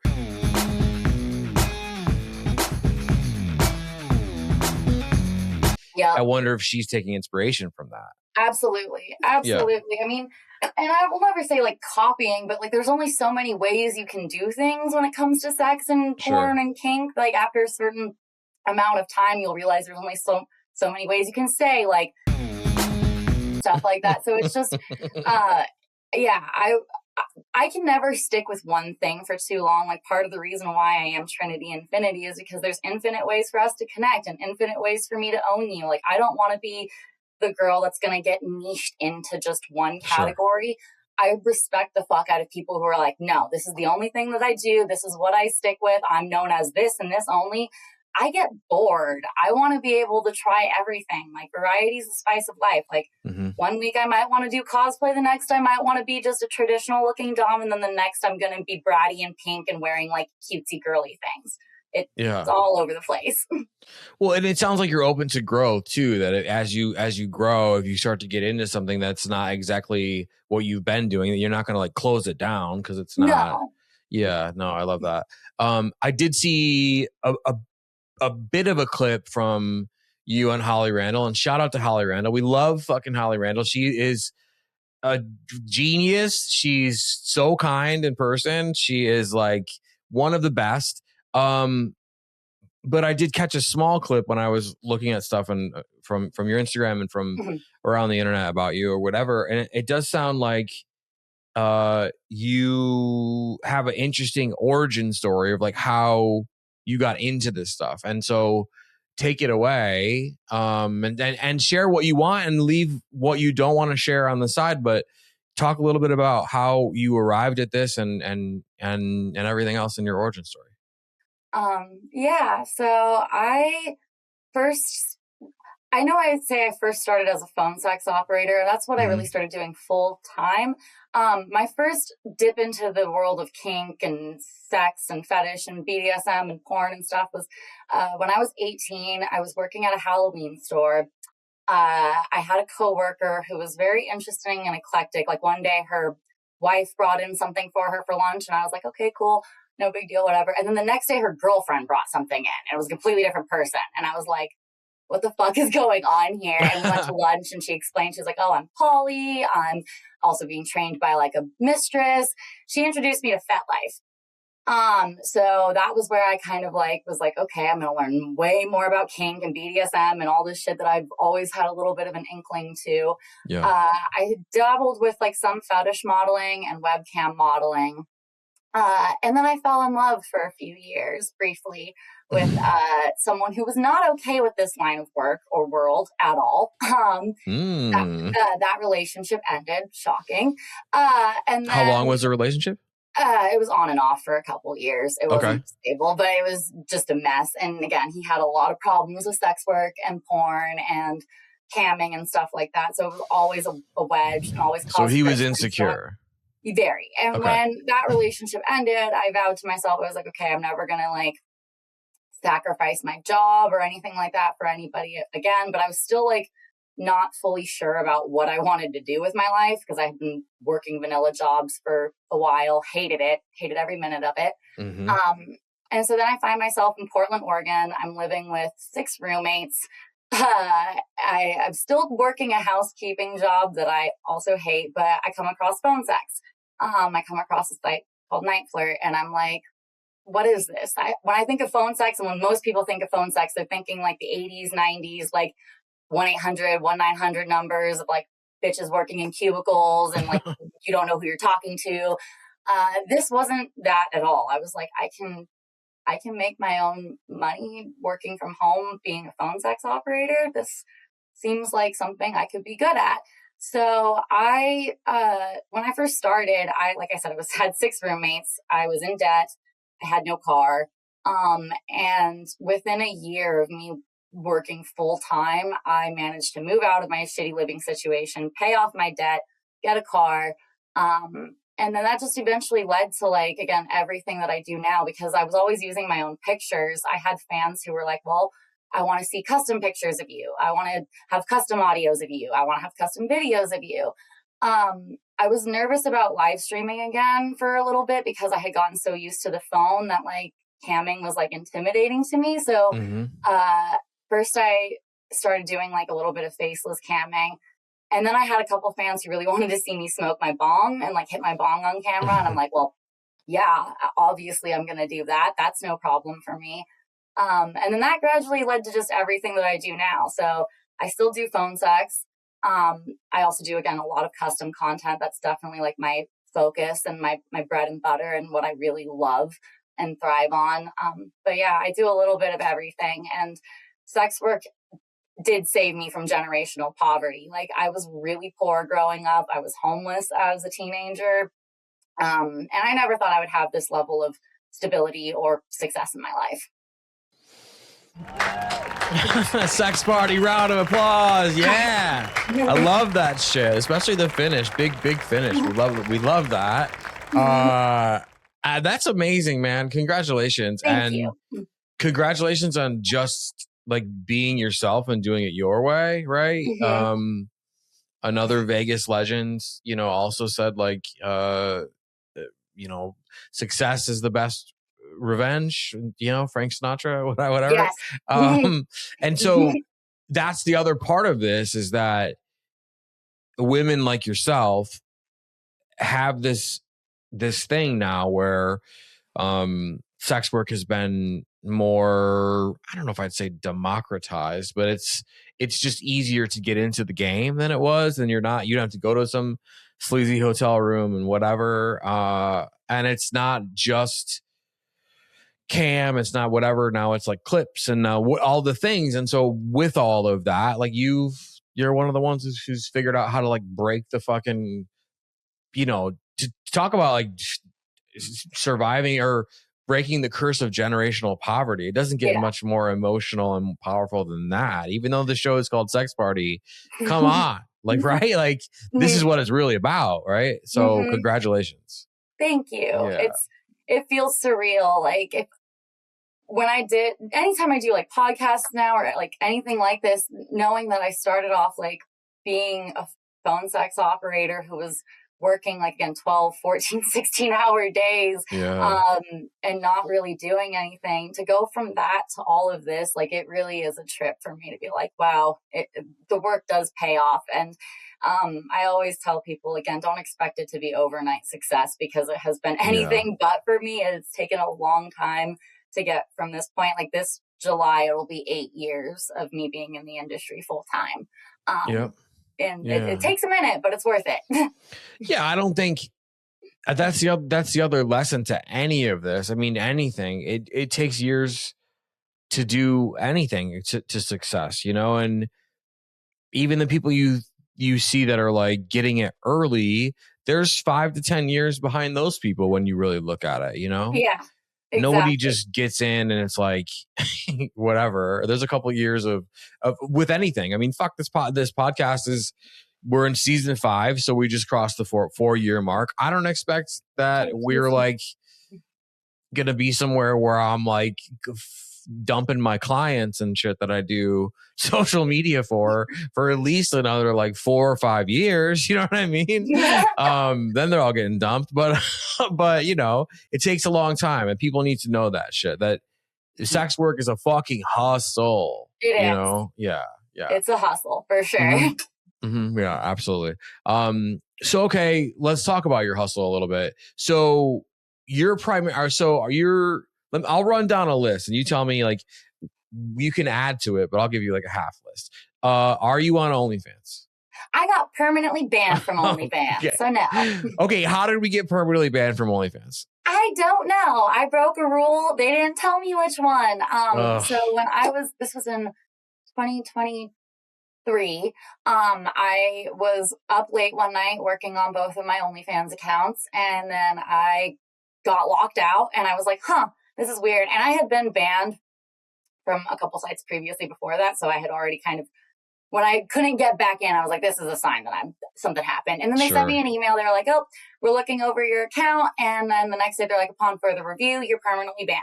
Yeah. I wonder if she's taking inspiration from that. Absolutely. Absolutely. I mean, and I will never say like copying, but like there's only so many ways you can do things when it comes to sex and porn and kink. Like after a certain amount of time, you'll realize there's only so many ways you can say like stuff like that. So it's just, I can never stick with one thing for too long. Like part of the reason why I am Trinity Infinity is because there's infinite ways for us to connect and infinite ways for me to own you. Like I don't want to be the girl that's going to get niched into just one category. I respect the fuck out of people who are like, no, this is the only thing that I do. This is what I stick with. I'm known as this and this only. I get bored. I want to be able to try everything. Like variety is the spice of life. Like 1 week I might want to do cosplay. The next I might want to be just a traditional looking dom. And then the next I'm going to be bratty and pink and wearing like cutesy girly things. It's all over the place. Well, and it sounds like you're open to growth too, that as you grow, if you start to get into something that's not exactly what you've been doing, you're not going to like close it down because it's not. No. I love that. I did see a bit of a clip from you and Holly Randall, and shout out to Holly Randall. We love fucking Holly Randall. She is a genius. She's so kind in person. She is like one of the best. But I did catch a small clip when I was looking at stuff and from your Instagram and from around the internet about you or whatever. And it does sound like you have an interesting origin story of like how you got into this stuff. And so take it away and share what you want and leave what you don't want to share on the side. But talk a little bit about how you arrived at this and everything else in your origin story. So I know I'd say I first started as a phone sex operator. That's what I really started doing full time. My first dip into the world of kink and sex and fetish and BDSM and porn and stuff was when I was 18. I was working at a Halloween store. I had a coworker who was very interesting and eclectic. Like one day her wife brought in something for her for lunch and I was like, okay, cool. No big deal, whatever. And then the next day her girlfriend brought something in and it was a completely different person. And I was like, what the fuck is going on here? And we went to lunch and she explained, she was like, oh, I'm Polly. I'm also being trained by like a mistress. She introduced me to FetLife. So that was where I kind of like was like, okay, I'm going to learn way more about kink and BDSM and all this shit that I've always had a little bit of an inkling to. I dabbled with like some fetish modeling and webcam modeling. And then I fell in love for a few years briefly with someone who was not okay with this line of work or world at all. That relationship ended. Shocking. And then, how long was the relationship? It was on and off for a couple years. It wasn't stable, but it was just a mess. And again, he had a lot of problems with sex work and porn and camming and stuff like that. So it was always a wedge and always caused. So he was insecure. Very. And when that relationship ended, I vowed to myself, I was like, okay, I'm never going to like sacrifice my job or anything like that for anybody again. But I was still like not fully sure about what I wanted to do with my life because I had been working vanilla jobs for a while, hated every minute of it. Mm-hmm. And so then I find myself in Portland, Oregon. I'm living with 6 roommates. I'm still working a housekeeping job that I also hate, but I come across phone sex. I come across a site called Night Flirt, and I'm like, what is this? When I think of phone sex, and when most people think of phone sex, they're thinking like the 80s, 90s, like 1-800, 1-900 numbers of like bitches working in cubicles and like you don't know who you're talking to. This wasn't that at all. I was like, I can make my own money working from home, being a phone sex operator. This seems like something I could be good at. So when I first started, like I said, had 6 roommates. I was in debt. I had no car. And within a year of me working full time, I managed to move out of my shitty living situation, pay off my debt, get a car. And then that just eventually led to like, again, everything that I do now, because I was always using my own pictures. I had fans who were like, well, I want to see custom pictures of you. I want to have custom audios of you. I want to have custom videos of you. I was nervous about live streaming again for a little bit because I had gotten so used to the phone that like camming was like intimidating to me. So first I started doing like a little bit of faceless camming. And then I had a couple fans who really wanted to see me smoke my bong and like hit my bong on camera. And I'm like, well, yeah, obviously I'm going to do that. That's no problem for me. And then that gradually led to just everything that I do now. So I still do phone sex. I also do, again, a lot of custom content. That's definitely like my focus and my bread and butter and what I really love and thrive on. But yeah, I do a little bit of everything. And sex work did save me from generational poverty. Like I was really poor growing up. I was homeless as a teenager. And I never thought I would have this level of stability or success in my life. Sex party, round of applause. Yeah. I love that shit, especially the finish. Big finish. We love that. That's amazing, man. Congratulations. Thank you. Congratulations on just like being yourself and doing it your way, right? Mm-hmm. Another Vegas legend, also said like success is the best revenge, Frank Sinatra, whatever. Yes. And so that's the other part of this is that women like yourself have this thing now where sex work has been more, I don't know if I'd say democratized, but it's just easier to get into the game than it was. And you don't have to go to some sleazy hotel room and whatever. And it's not just cam, it's not whatever. Now it's like clips and all the things. And so with all of that, like you're one of the ones who's figured out how to like break the fucking, to talk about like surviving or breaking the curse of generational poverty. It doesn't get much more emotional and powerful than that. Even though the show is called Sex Party, come on, like, right? Like this is what it's really about, right? So congratulations. Thank you. Yeah. It feels surreal. Like anytime I do like podcasts now or like anything like this, knowing that I started off like being a phone sex operator who was working like again 12, 14, 16-hour days and not really doing anything, to go from that to all of this, like it really is a trip for me to be like, wow, the work does pay off. And I always tell people, again, don't expect it to be overnight success because it has been anything but for me. It's taken a long time to get from this point. Like this July, it'll be 8 years of me being in the industry full time. And it takes a minute, but it's worth it. Yeah, I don't think that's the other lesson to any of this. I mean, anything. It takes years to do anything to success, and even the people you see that are like getting it early, there's 5 to 10 years behind those people when you really look at it, you know? Yeah, Nobody exactly. just gets in and it's like whatever. There's a couple of years of with anything. I mean, fuck this podcast is, we're in season 5, so we just crossed the 4-year mark. I don't expect that we're like gonna be somewhere where I'm like dumping my clients and shit that I do social media for at least another like 4 or 5 years. You know what I mean? Then they're all getting dumped, but you know, it takes a long time, and people need to know that shit, that sex work is a fucking hustle. It is. You know? Yeah. It's a hustle for sure. Yeah, absolutely. So okay, let's talk about your hustle a little bit. So I'll run down a list and you tell me, like, you can add to it, but I'll give you like a half list. Are you on OnlyFans? I got permanently banned from OnlyFans, Okay. so no. Okay, how did we get permanently banned from OnlyFans? I don't know. I broke a rule. They didn't tell me which one. So when this was in 2023, I was up late one night working on both of my OnlyFans accounts, and then I got locked out, and I was like, this is weird. And I had been banned from a couple sites previously before that, so I had already kind of, when I couldn't get back in, I was like, this is a sign that something happened. And then they sent me an email. They were like, oh, we're looking over your account. And then the next day they're like, upon further review, you're permanently banned.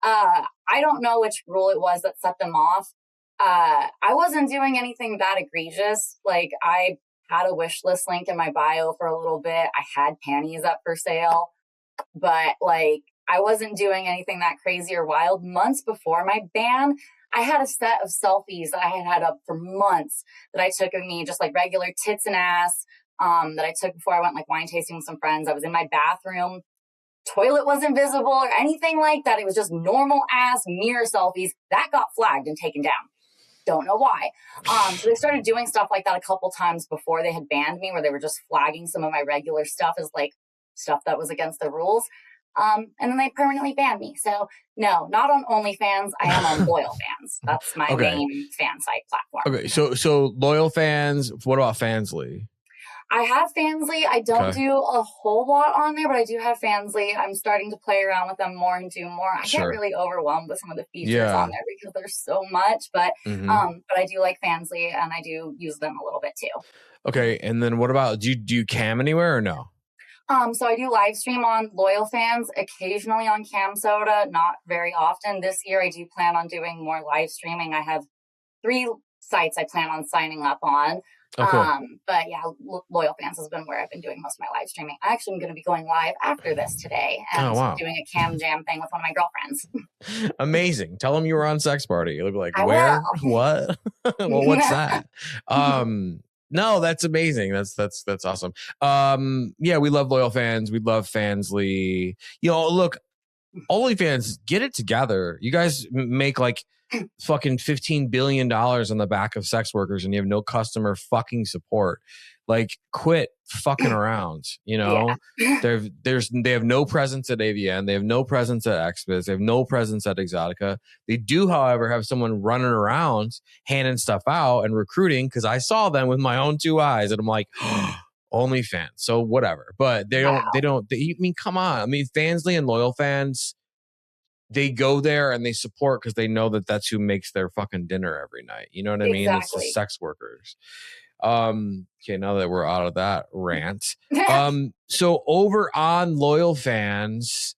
I don't know which rule it was that set them off. I wasn't doing anything that egregious. Like, I had a wish list link in my bio for a little bit. I had panties up for sale, but like, I wasn't doing anything that crazy or wild. Months before my ban, I had a set of selfies that I had up for months that I took of me, just like regular tits and ass, that I took before I went like wine tasting with some friends. I was in my bathroom. Toilet wasn't visible or anything like that. It was just normal ass mirror selfies that got flagged and taken down. Don't know why. So they started doing stuff like that a couple times before they had banned me, where they were just flagging some of my regular stuff as like stuff that was against the rules. And then they permanently banned me. So no, not on OnlyFans. I am on Loyal Fans. That's my main fan site platform. Okay, so Loyal Fans. What about Fansly? I have Fansly. I don't do a whole lot on there, but I do have Fansly. I'm starting to play around with them more and do more. I get really overwhelmed with some of the features on there because there's so much, but I do like Fansly, and I do use them a little bit too. Okay, and then what about, do you cam anywhere or no? So I do live stream on Loyal Fans, occasionally on Cam Soda, not very often. This year I do plan on doing more live streaming. I have 3 sites I plan on signing up on. Cool. But yeah, Loyal Fans has been where I've been doing most of my live streaming. I actually am going to be going live after this today and doing a cam jam thing with one of my girlfriends. Amazing. Tell them you were on Sex Party. You'll be like, I where? will. What? Well, what's that? No, that's amazing. That's awesome. Yeah, we love Loyal Fans. We love Fansly. You know, look, OnlyFans, get it together. You guys make like fucking $15 billion on the back of sex workers, and you have no customer fucking support. Like, quit fucking around. You know, they have no presence at AVN. They have no presence at XBiz. They have no presence at Exotica. They do, however, have someone running around handing stuff out and recruiting, because I saw them with my own 2 eyes, and I'm like, OnlyFans. So whatever. But they don't. I mean, come on. I mean, Fansly and Loyal Fans, they go there and they support because they know that that's who makes their fucking dinner every night. You know what I mean? It's the sex workers. Okay, now that we're out of that rant. So over on Loyal Fans,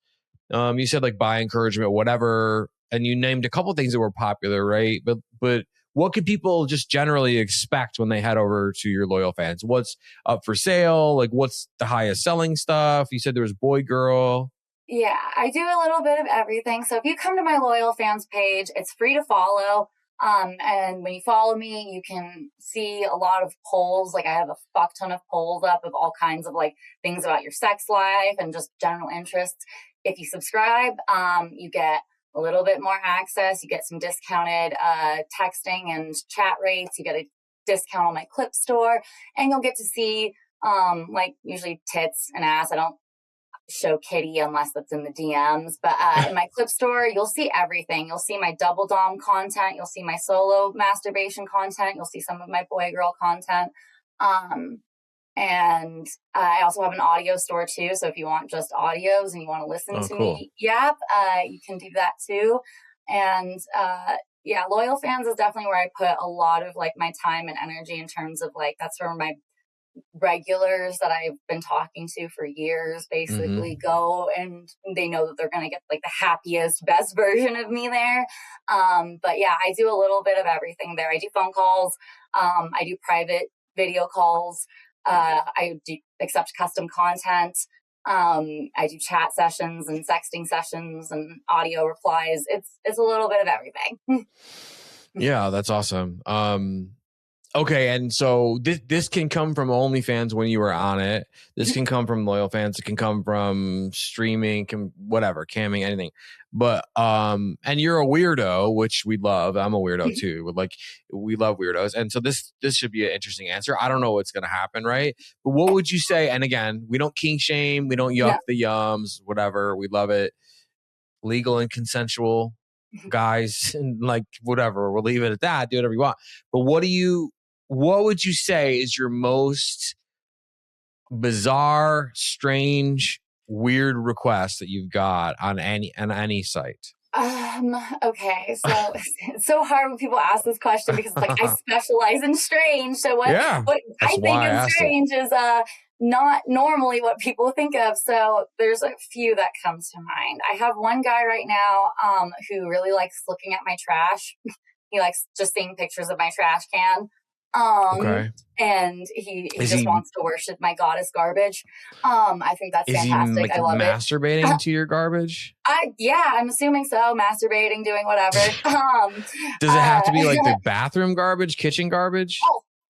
you said like buy encouragement, whatever, and you named a couple things that were popular, right? But what could people just generally expect when they head over to your Loyal Fans? What's up for sale? Like, what's the highest selling stuff? You said there was boy, girl. Yeah, I do a little bit of everything. So if you come to my Loyal Fans page, it's free to follow. And when you follow me, you can see a lot of polls. Like, I have a fuck ton of polls up of all kinds of like things about your sex life and just general interests. If you subscribe, you get a little bit more access. You get some discounted texting and chat rates. You get a discount on my clip store, and you'll get to see like usually tits and ass. I don't show kitty unless that's in the DMs, but in my clip store you'll see everything. You'll see my double dom content, you'll see my solo masturbation content, you'll see some of my boy girl content, And I also have an audio store too. So if you want just audios and you want to listen to me yap, you can do that too. And yeah, loyal fans is definitely where I put a lot of like my time and energy in terms of like, that's where my regulars that I've been talking to for years basically go, and they know that they're going to get like the happiest, best version of me there. But yeah, I do a little bit of everything there. I do phone calls. I do private video calls. I do accept custom content. I do chat sessions and sexting sessions and audio replies. It's a little bit of everything. Yeah, that's awesome. Okay, and so this can come from OnlyFans when you were on it. This can come from loyal fans. It can come from streaming, whatever, camming, anything. But and you're a weirdo, which we love. I'm a weirdo too. But like, we love weirdos, and so this should be an interesting answer. I don't know what's gonna happen, right? But what would you say? And again, we don't kink shame. We don't yuck the yums. Whatever. We love it. Legal and consensual, guys, and like whatever. We'll leave it at that. Do whatever you want. But what would you say is your most bizarre, strange, weird request that you've got on any site? Okay, so it's so hard when people ask this question because it's like I specialize in strange. So what I think is strange is not normally what people think of. So there's a few that comes to mind. I have one guy right now who really likes looking at my trash. He likes just seeing pictures of my trash can. And he just wants to worship my goddess garbage. I think that's fantastic. Like, I love masturbating to your garbage? I'm assuming so. Masturbating, doing whatever. Does it have to be like the bathroom garbage, kitchen garbage?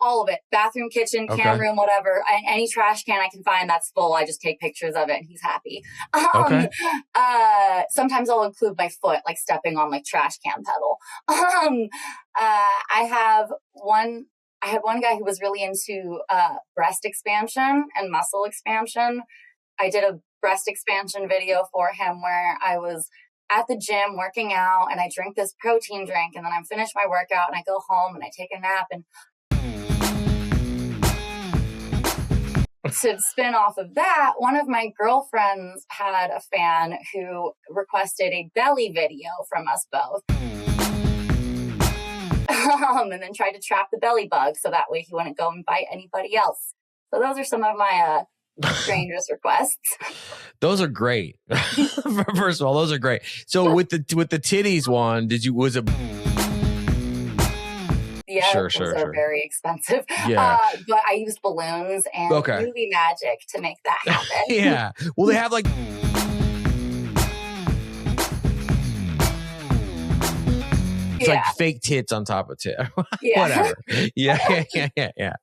All of it. Bathroom, kitchen, can room, whatever. Any trash can I can find that's full, I just take pictures of it and he's happy. Sometimes I'll include my foot, like stepping on like trash can pedal. I had one guy who was really into breast expansion and muscle expansion. I did a breast expansion video for him where I was at the gym working out and I drink this protein drink and then I'm finished my workout and I go home and I take a nap. And to spin off of that, one of my girlfriends had a fan who requested a belly video from us both. And then tried to trap the belly bug so that way he wouldn't go and bite anybody else. So those are some of my strangest requests. Those are great. First of all, those are great. So with the titties one, was it? Yeah, those are very expensive. Yeah. But I used balloons and movie magic to make that happen. Yeah. Well, they have like. It's like fake tits on top of tit. Whatever. Yeah.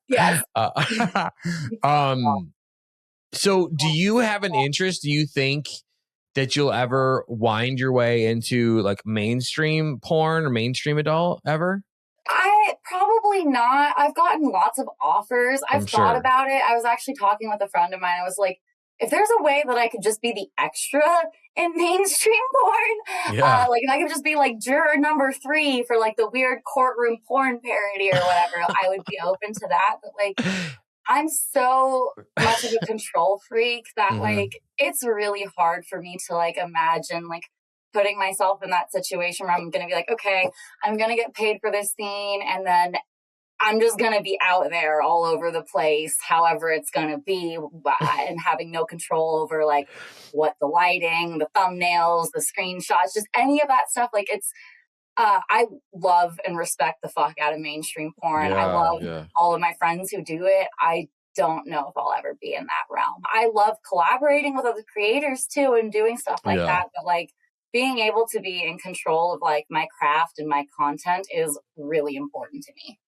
Yes. So do you have an interest? Do you think that you'll ever wind your way into like mainstream porn or mainstream adult ever? Probably not. I've gotten lots of offers. I've thought about it. I was actually talking with a friend of mine. I was like, if there's a way that I could just be the extra in mainstream porn, like if I could just be like juror number 3 for like the weird courtroom porn parody or whatever, I would be open to that. But like, I'm so much of a control freak that like, it's really hard for me to like imagine like putting myself in that situation where I'm going to be like, okay, I'm going to get paid for this scene. And then I'm just going to be out there all over the place, however it's going to be, and having no control over like what the lighting, the thumbnails, the screenshots, just any of that stuff. Like it's, I love and respect the fuck out of mainstream porn. I love all of my friends who do it. I don't know if I'll ever be in that realm. I love collaborating with other creators too and doing stuff like that. But like being able to be in control of like my craft and my content is really important to me.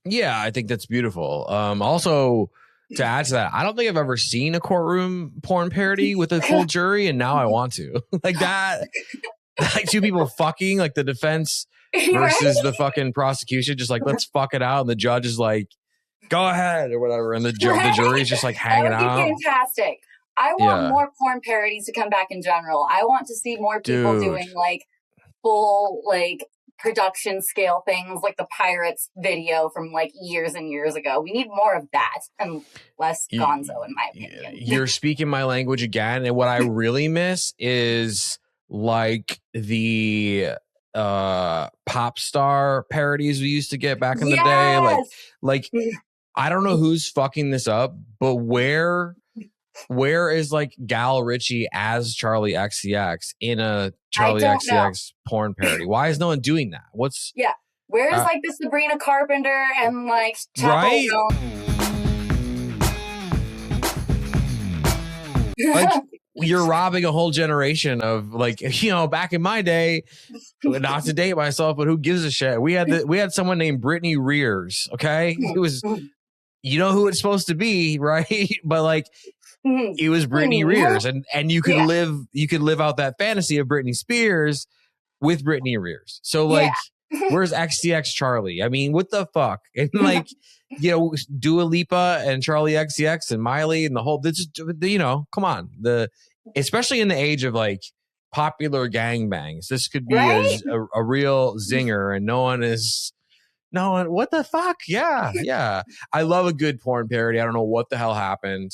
Yeah, I think that's beautiful. Also, to add to that, I don't think I've ever seen a courtroom porn parody with a full jury, and now I want to. Like that, like two people fucking, like the defense versus the fucking prosecution, just like, let's fuck it out. And the judge is like, go ahead or whatever. And the jury is just like hanging out. That would be fantastic. I want more porn parodies to come back in general. I want to see more people doing like full, like production scale things like the Pirates video from like years and years ago. We need more of that and less gonzo, in my opinion. You're speaking my language again. And what I really miss is like the pop star parodies we used to get back in the day. Like I don't know who's fucking this up, but where is like Gal Ritchie as Charlie XCX in a Charlie XCX porn parody? Why is no one doing that? Where's like the Sabrina Carpenter and like right? Like you're robbing a whole generation of like, you know, back in my day, not to date myself, but who gives a shit? We had someone named Brittany Rears. Okay. It was, you know who it's supposed to be, right? But like it was Brittany Rears and you could live out that fantasy of Britney Spears with Brittany Rears. So like, where's XCX Charlie? I mean, what the fuck? And like, you know, Dua Lipa and Charlie XCX and Miley and the whole, this is, you know, come on. Especially in the age of like popular gangbangs, this could be a real zinger and no one, what the fuck? Yeah. I love a good porn parody. I don't know what the hell happened.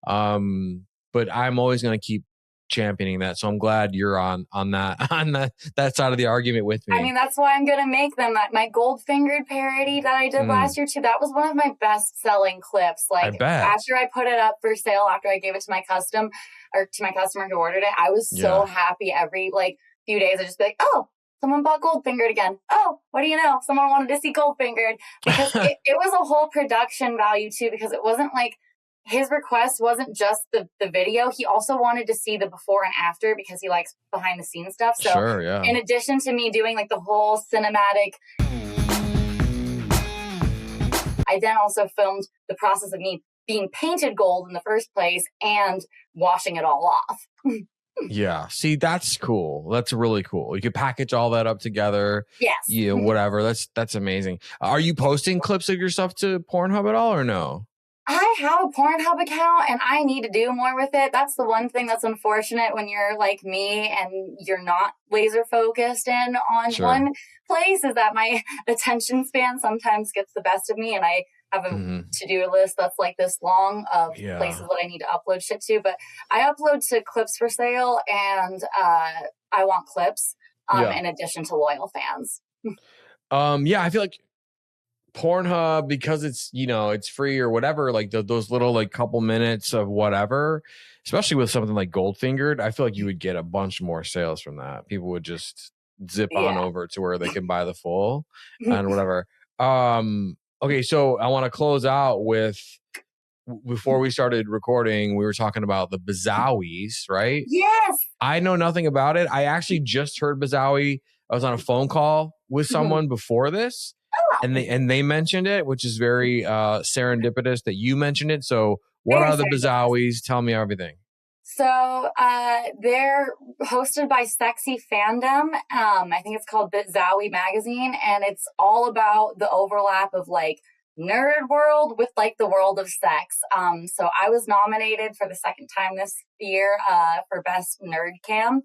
But I'm always going to keep championing that. So I'm glad you're on that side of the argument with me. I mean, that's why I'm going to make them. My gold fingered parody that I did last year too. That was one of my best selling clips. Like after I put it up for sale, after I gave it to my customer who ordered it, I was so happy. Every like few days, I just be like, oh, someone bought gold fingered again. Oh, what do you know? Someone wanted to see gold fingered, because it was a whole production value too, because it wasn't like, his request wasn't just the video. He also wanted to see the before and after because he likes behind the scenes stuff. So in addition to me doing like the whole cinematic, I then also filmed the process of me being painted gold in the first place and washing it all off. Yeah. See, that's cool. That's really cool. You could package all that up together. Yes. Yeah, whatever. That's amazing. Are you posting clips of yourself to Pornhub at all or no? I have a Pornhub account and I need to do more with it. That's the one thing that's unfortunate when you're like me and you're not laser focused in on one place, is that my attention span sometimes gets the best of me, and I have a to-do list that's like this long of places that I need to upload shit to. But I upload to Clips for Sale and I Want Clips in addition to loyal fans. I feel like Pornhub, because it's, you know, it's free or whatever, like those little like couple minutes of whatever, especially with something like Gold Fingered, I feel like you would get a bunch more sales from that. People would just zip on over to where they can buy the full and whatever. Okay, so I want to close out with, before we started recording, we were talking about the Bazowis, right? Yes. I know nothing about it. I actually just heard Bazowie. I was on a phone call with someone before this. And they mentioned it, which is very serendipitous that you mentioned it. So what are the Bazowis? Tell me everything. So they're hosted by Sexy Fandom. I think it's called Bazowie Magazine. And it's all about the overlap of like nerd world with like the world of sex. So I was nominated for the second time this year for Best Nerd Cam.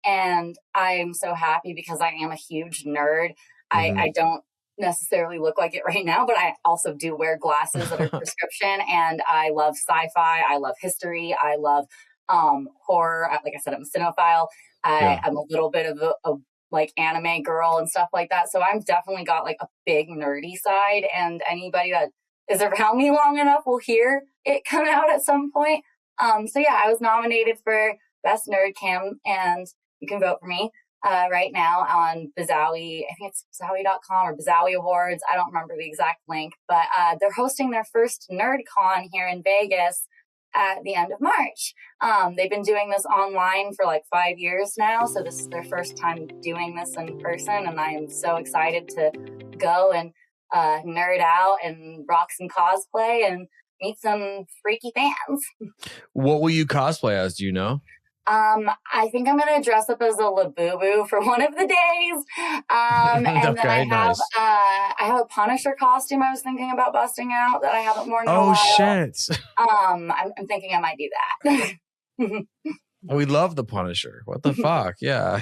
And I'm so happy because I am a huge nerd. I don't necessarily look like it right now, but I also do wear glasses that are prescription, and I love sci-fi. I love history. I love horror. Like I said, I'm a cinephile. I'm a little bit of a like anime girl and stuff like that. So I've definitely got like a big nerdy side, and anybody that is around me long enough will hear it come out at some point. So yeah, I was nominated for Best Nerd Cam, and you can vote for me right now on Bazowie. I think it's Bazowie.com or Bazowie Awards. I don't remember the exact link, but they're hosting their first NerdCon here in Vegas at the end of March. They've been doing this online for like 5 years now, so this is their first time doing this in person, and I am so excited to go and nerd out and rock some cosplay and meet some freaky fans. What will you cosplay as? Do you know? I think I'm going to dress up as a Labubu for one of the days. And then I have a Punisher costume I was thinking about busting out that I haven't worn in a while. Shit. I'm thinking I might do that. We love the Punisher. What the fuck? Yeah.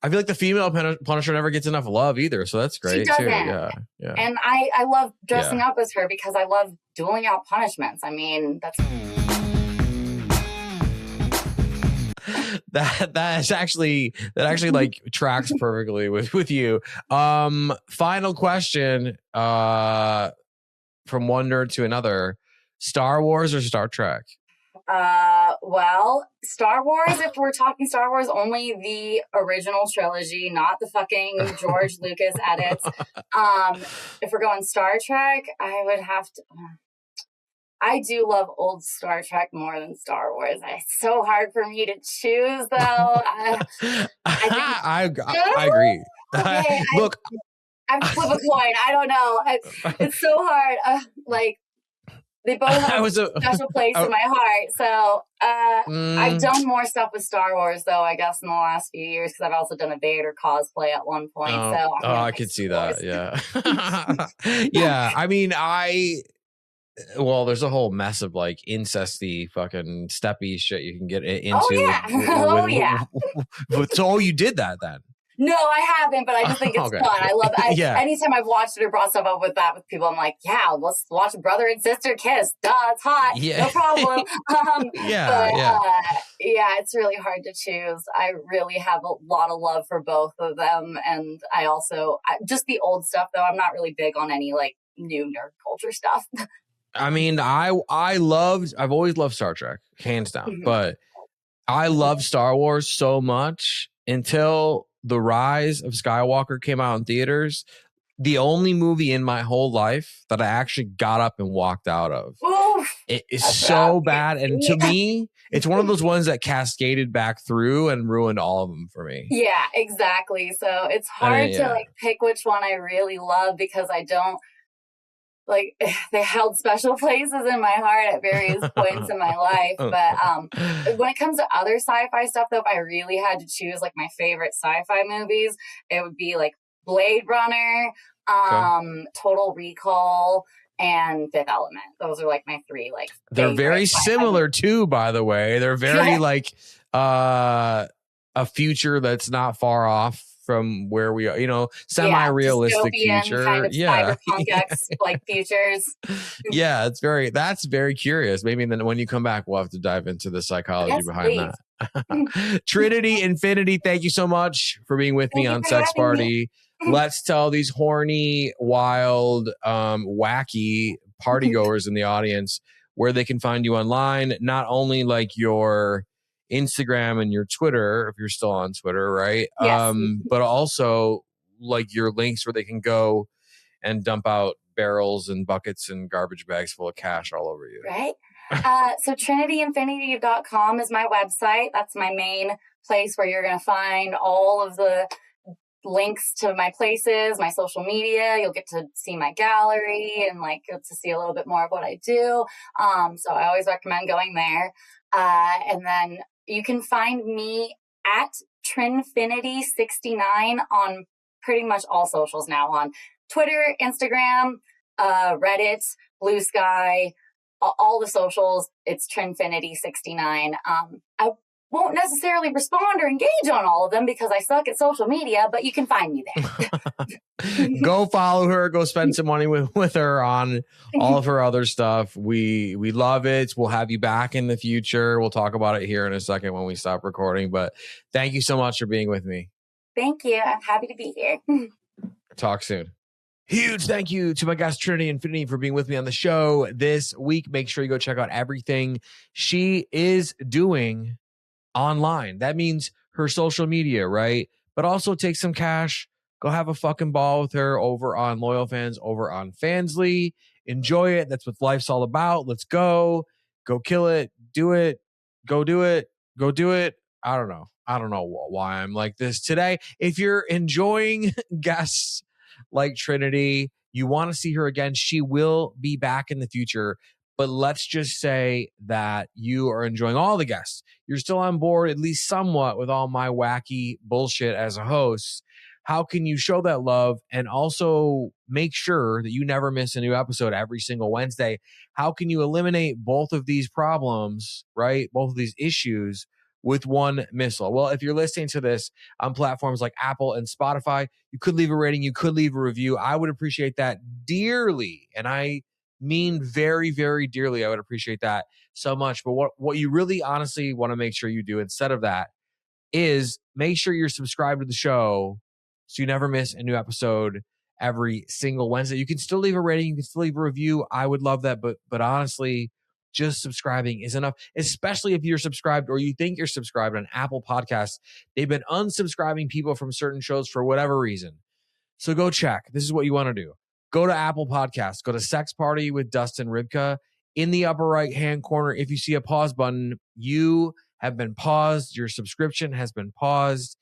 I feel like the female Punisher never gets enough love either, so that's great too. Yeah. And I love dressing up as her because I love dueling out punishments. I mean, that's that actually like tracks perfectly with you. Final question from one nerd to another: Star Wars or Star Trek? Well, Star Wars, if we're talking Star Wars, only the original trilogy, not the fucking George Lucas edits. If we're going Star Trek, I would have to. I do love old Star Trek more than Star Wars. It's so hard for me to choose, though. I agree. Okay, Look, I flip a coin. I don't know. It's so hard. They both have a special place in my heart. So I've done more stuff with Star Wars, though, I guess, in the last few years, because I've also done a Vader cosplay at one point. I could see that. Yeah. Yeah. I mean, well, there's a whole mess of like incesty fucking steppy shit you can get into. So you did that then? No, I haven't, but I just think it's fun. I love it. Anytime I've watched it or brought stuff up with people, I'm like, yeah, let's watch a brother and sister kiss. Duh, it's hot. Yeah. No problem. It's really hard to choose. I really have a lot of love for both of them. And I also, just the old stuff, though, I'm not really big on any like new nerd culture stuff. I mean, I've always loved Star Trek, hands down. But I love Star Wars so much until The Rise of Skywalker came out in theaters. The only movie in my whole life that I actually got up and walked out of. Oof, it is so bad. And to me, it's one of those ones that cascaded back through and ruined all of them for me. Yeah, exactly. So it's hard to like pick which one I really love because I don't. Like they held special places in my heart at various points in my life. But when it comes to other sci-fi stuff, though, if I really had to choose like my favorite sci-fi movies, it would be like Blade Runner, Total Recall, and Fifth Element. Those are like my three like. They're very similar too, by the way. They're very like a future that's not far off from where we are, semi-realistic future. Kind of cyberpunk like futures. Yeah, that's very curious. Maybe then when you come back, we'll have to dive into the psychology behind that. Trinity Infinity, thank you so much for being with me on Sex Party. Let's tell these horny, wild, wacky partygoers in the audience where they can find you online, not only like your Instagram and your Twitter, if you're still on Twitter, right? Yes. But also like your links where they can go and dump out barrels and buckets and garbage bags full of cash all over you. Right. So trinityinfinity.com is my website. That's my main place where you're going to find all of the links to my places, my social media. You'll get to see my gallery and like get to see a little bit more of what I do. So I always recommend going there. And then you can find me at Trinfinity69 on pretty much all socials now, on Twitter, Instagram, Reddit, Blue Sky, all the socials. It's Trinfinity69. I won't necessarily respond or engage on all of them because I suck at social media, but you can find me there. Go follow her. Go spend some money with her on all of her other stuff. We love it. We'll have you back in the future. We'll talk about it here in a second when we stop recording. But thank you so much for being with me. Thank you. I'm happy to be here. Talk soon. Huge thank you to my guest Trinity Infinity for being with me on the show this week. Make sure you go check out everything she is doing online. That means her social media, right? But also take some cash. Go have a fucking ball with her over on Loyal Fans, over on Fansly. Enjoy it. That's what life's all about. Let's go. Go kill it. Do it. Go do it. Go do it. I don't know why I'm like this today. If you're enjoying guests like Trinity, you want to see her again, she will be back in the future. But let's just say that you are enjoying all the guests. You're still on board, at least somewhat, with all my wacky bullshit as a host. How can you show that love and also make sure that you never miss a new episode every single Wednesday? How can you eliminate both of these problems, right? Both of these issues with one missile. Well, if you're listening to this on platforms like Apple and Spotify, you could leave a rating, you could leave a review. I would appreciate that dearly. And I mean very, very dearly. I would appreciate that so much. But what you really honestly want to make sure you do instead of that is make sure you're subscribed to the show so you never miss a new episode every single Wednesday. You can still leave a rating, you can still leave a review. I would love that, but honestly, just subscribing is enough, especially if you're subscribed or you think you're subscribed on Apple Podcasts. They've been unsubscribing people from certain shows for whatever reason. So go check. This is what you want to do. Go to Apple Podcasts, go to Sex Party with Dustin Rybka. In the upper right-hand corner, if you see a pause button, you have been paused. Your subscription has been paused.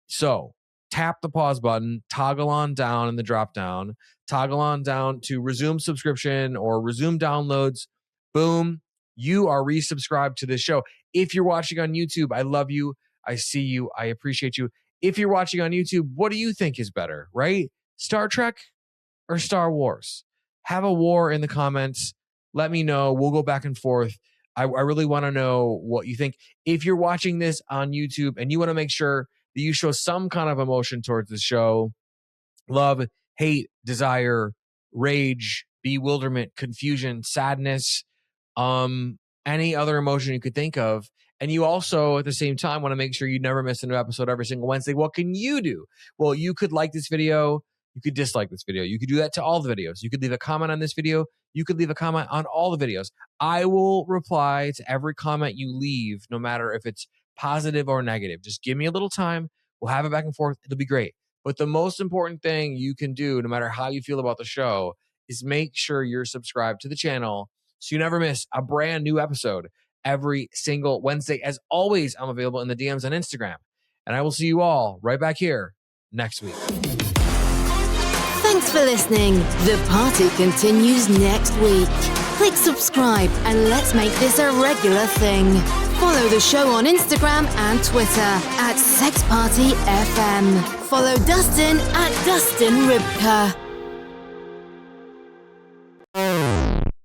So tap the pause button, toggle on down in the drop down, toggle on down to resume subscription or resume downloads. Boom, you are resubscribed to this show. If you're watching on YouTube, I love you. I see you. I appreciate you. If you're watching on YouTube, what do you think is better, right? Star Trek or Star Wars? Have a war in the comments. Let me know. We'll go back and forth. I really want to know what you think. If you're watching this on YouTube and you want to make sure that you show some kind of emotion towards the show, love, hate, desire, rage, bewilderment, confusion, sadness, any other emotion you could think of, and you also at the same time want to make sure you never miss a new episode every single Wednesday, what can you do? Well, you could like this video, you could dislike this video, you could do that to all the videos, you could leave a comment on this video, you could leave a comment on all the videos. I will reply to every comment you leave, no matter if it's positive or negative. Just give me a little time, we'll have it back and forth, it'll be great. But the most important thing you can do, no matter how you feel about the show, is make sure you're subscribed to the channel so you never miss a brand new episode every single Wednesday. As always, I'm available in the DMs on Instagram. And I will see you all right back here next week. Thanks for listening. The party continues next week. Click subscribe and let's make this a regular thing. Follow the show on Instagram and Twitter at SexPartyFM. Follow Dustin at Dustin Rybka.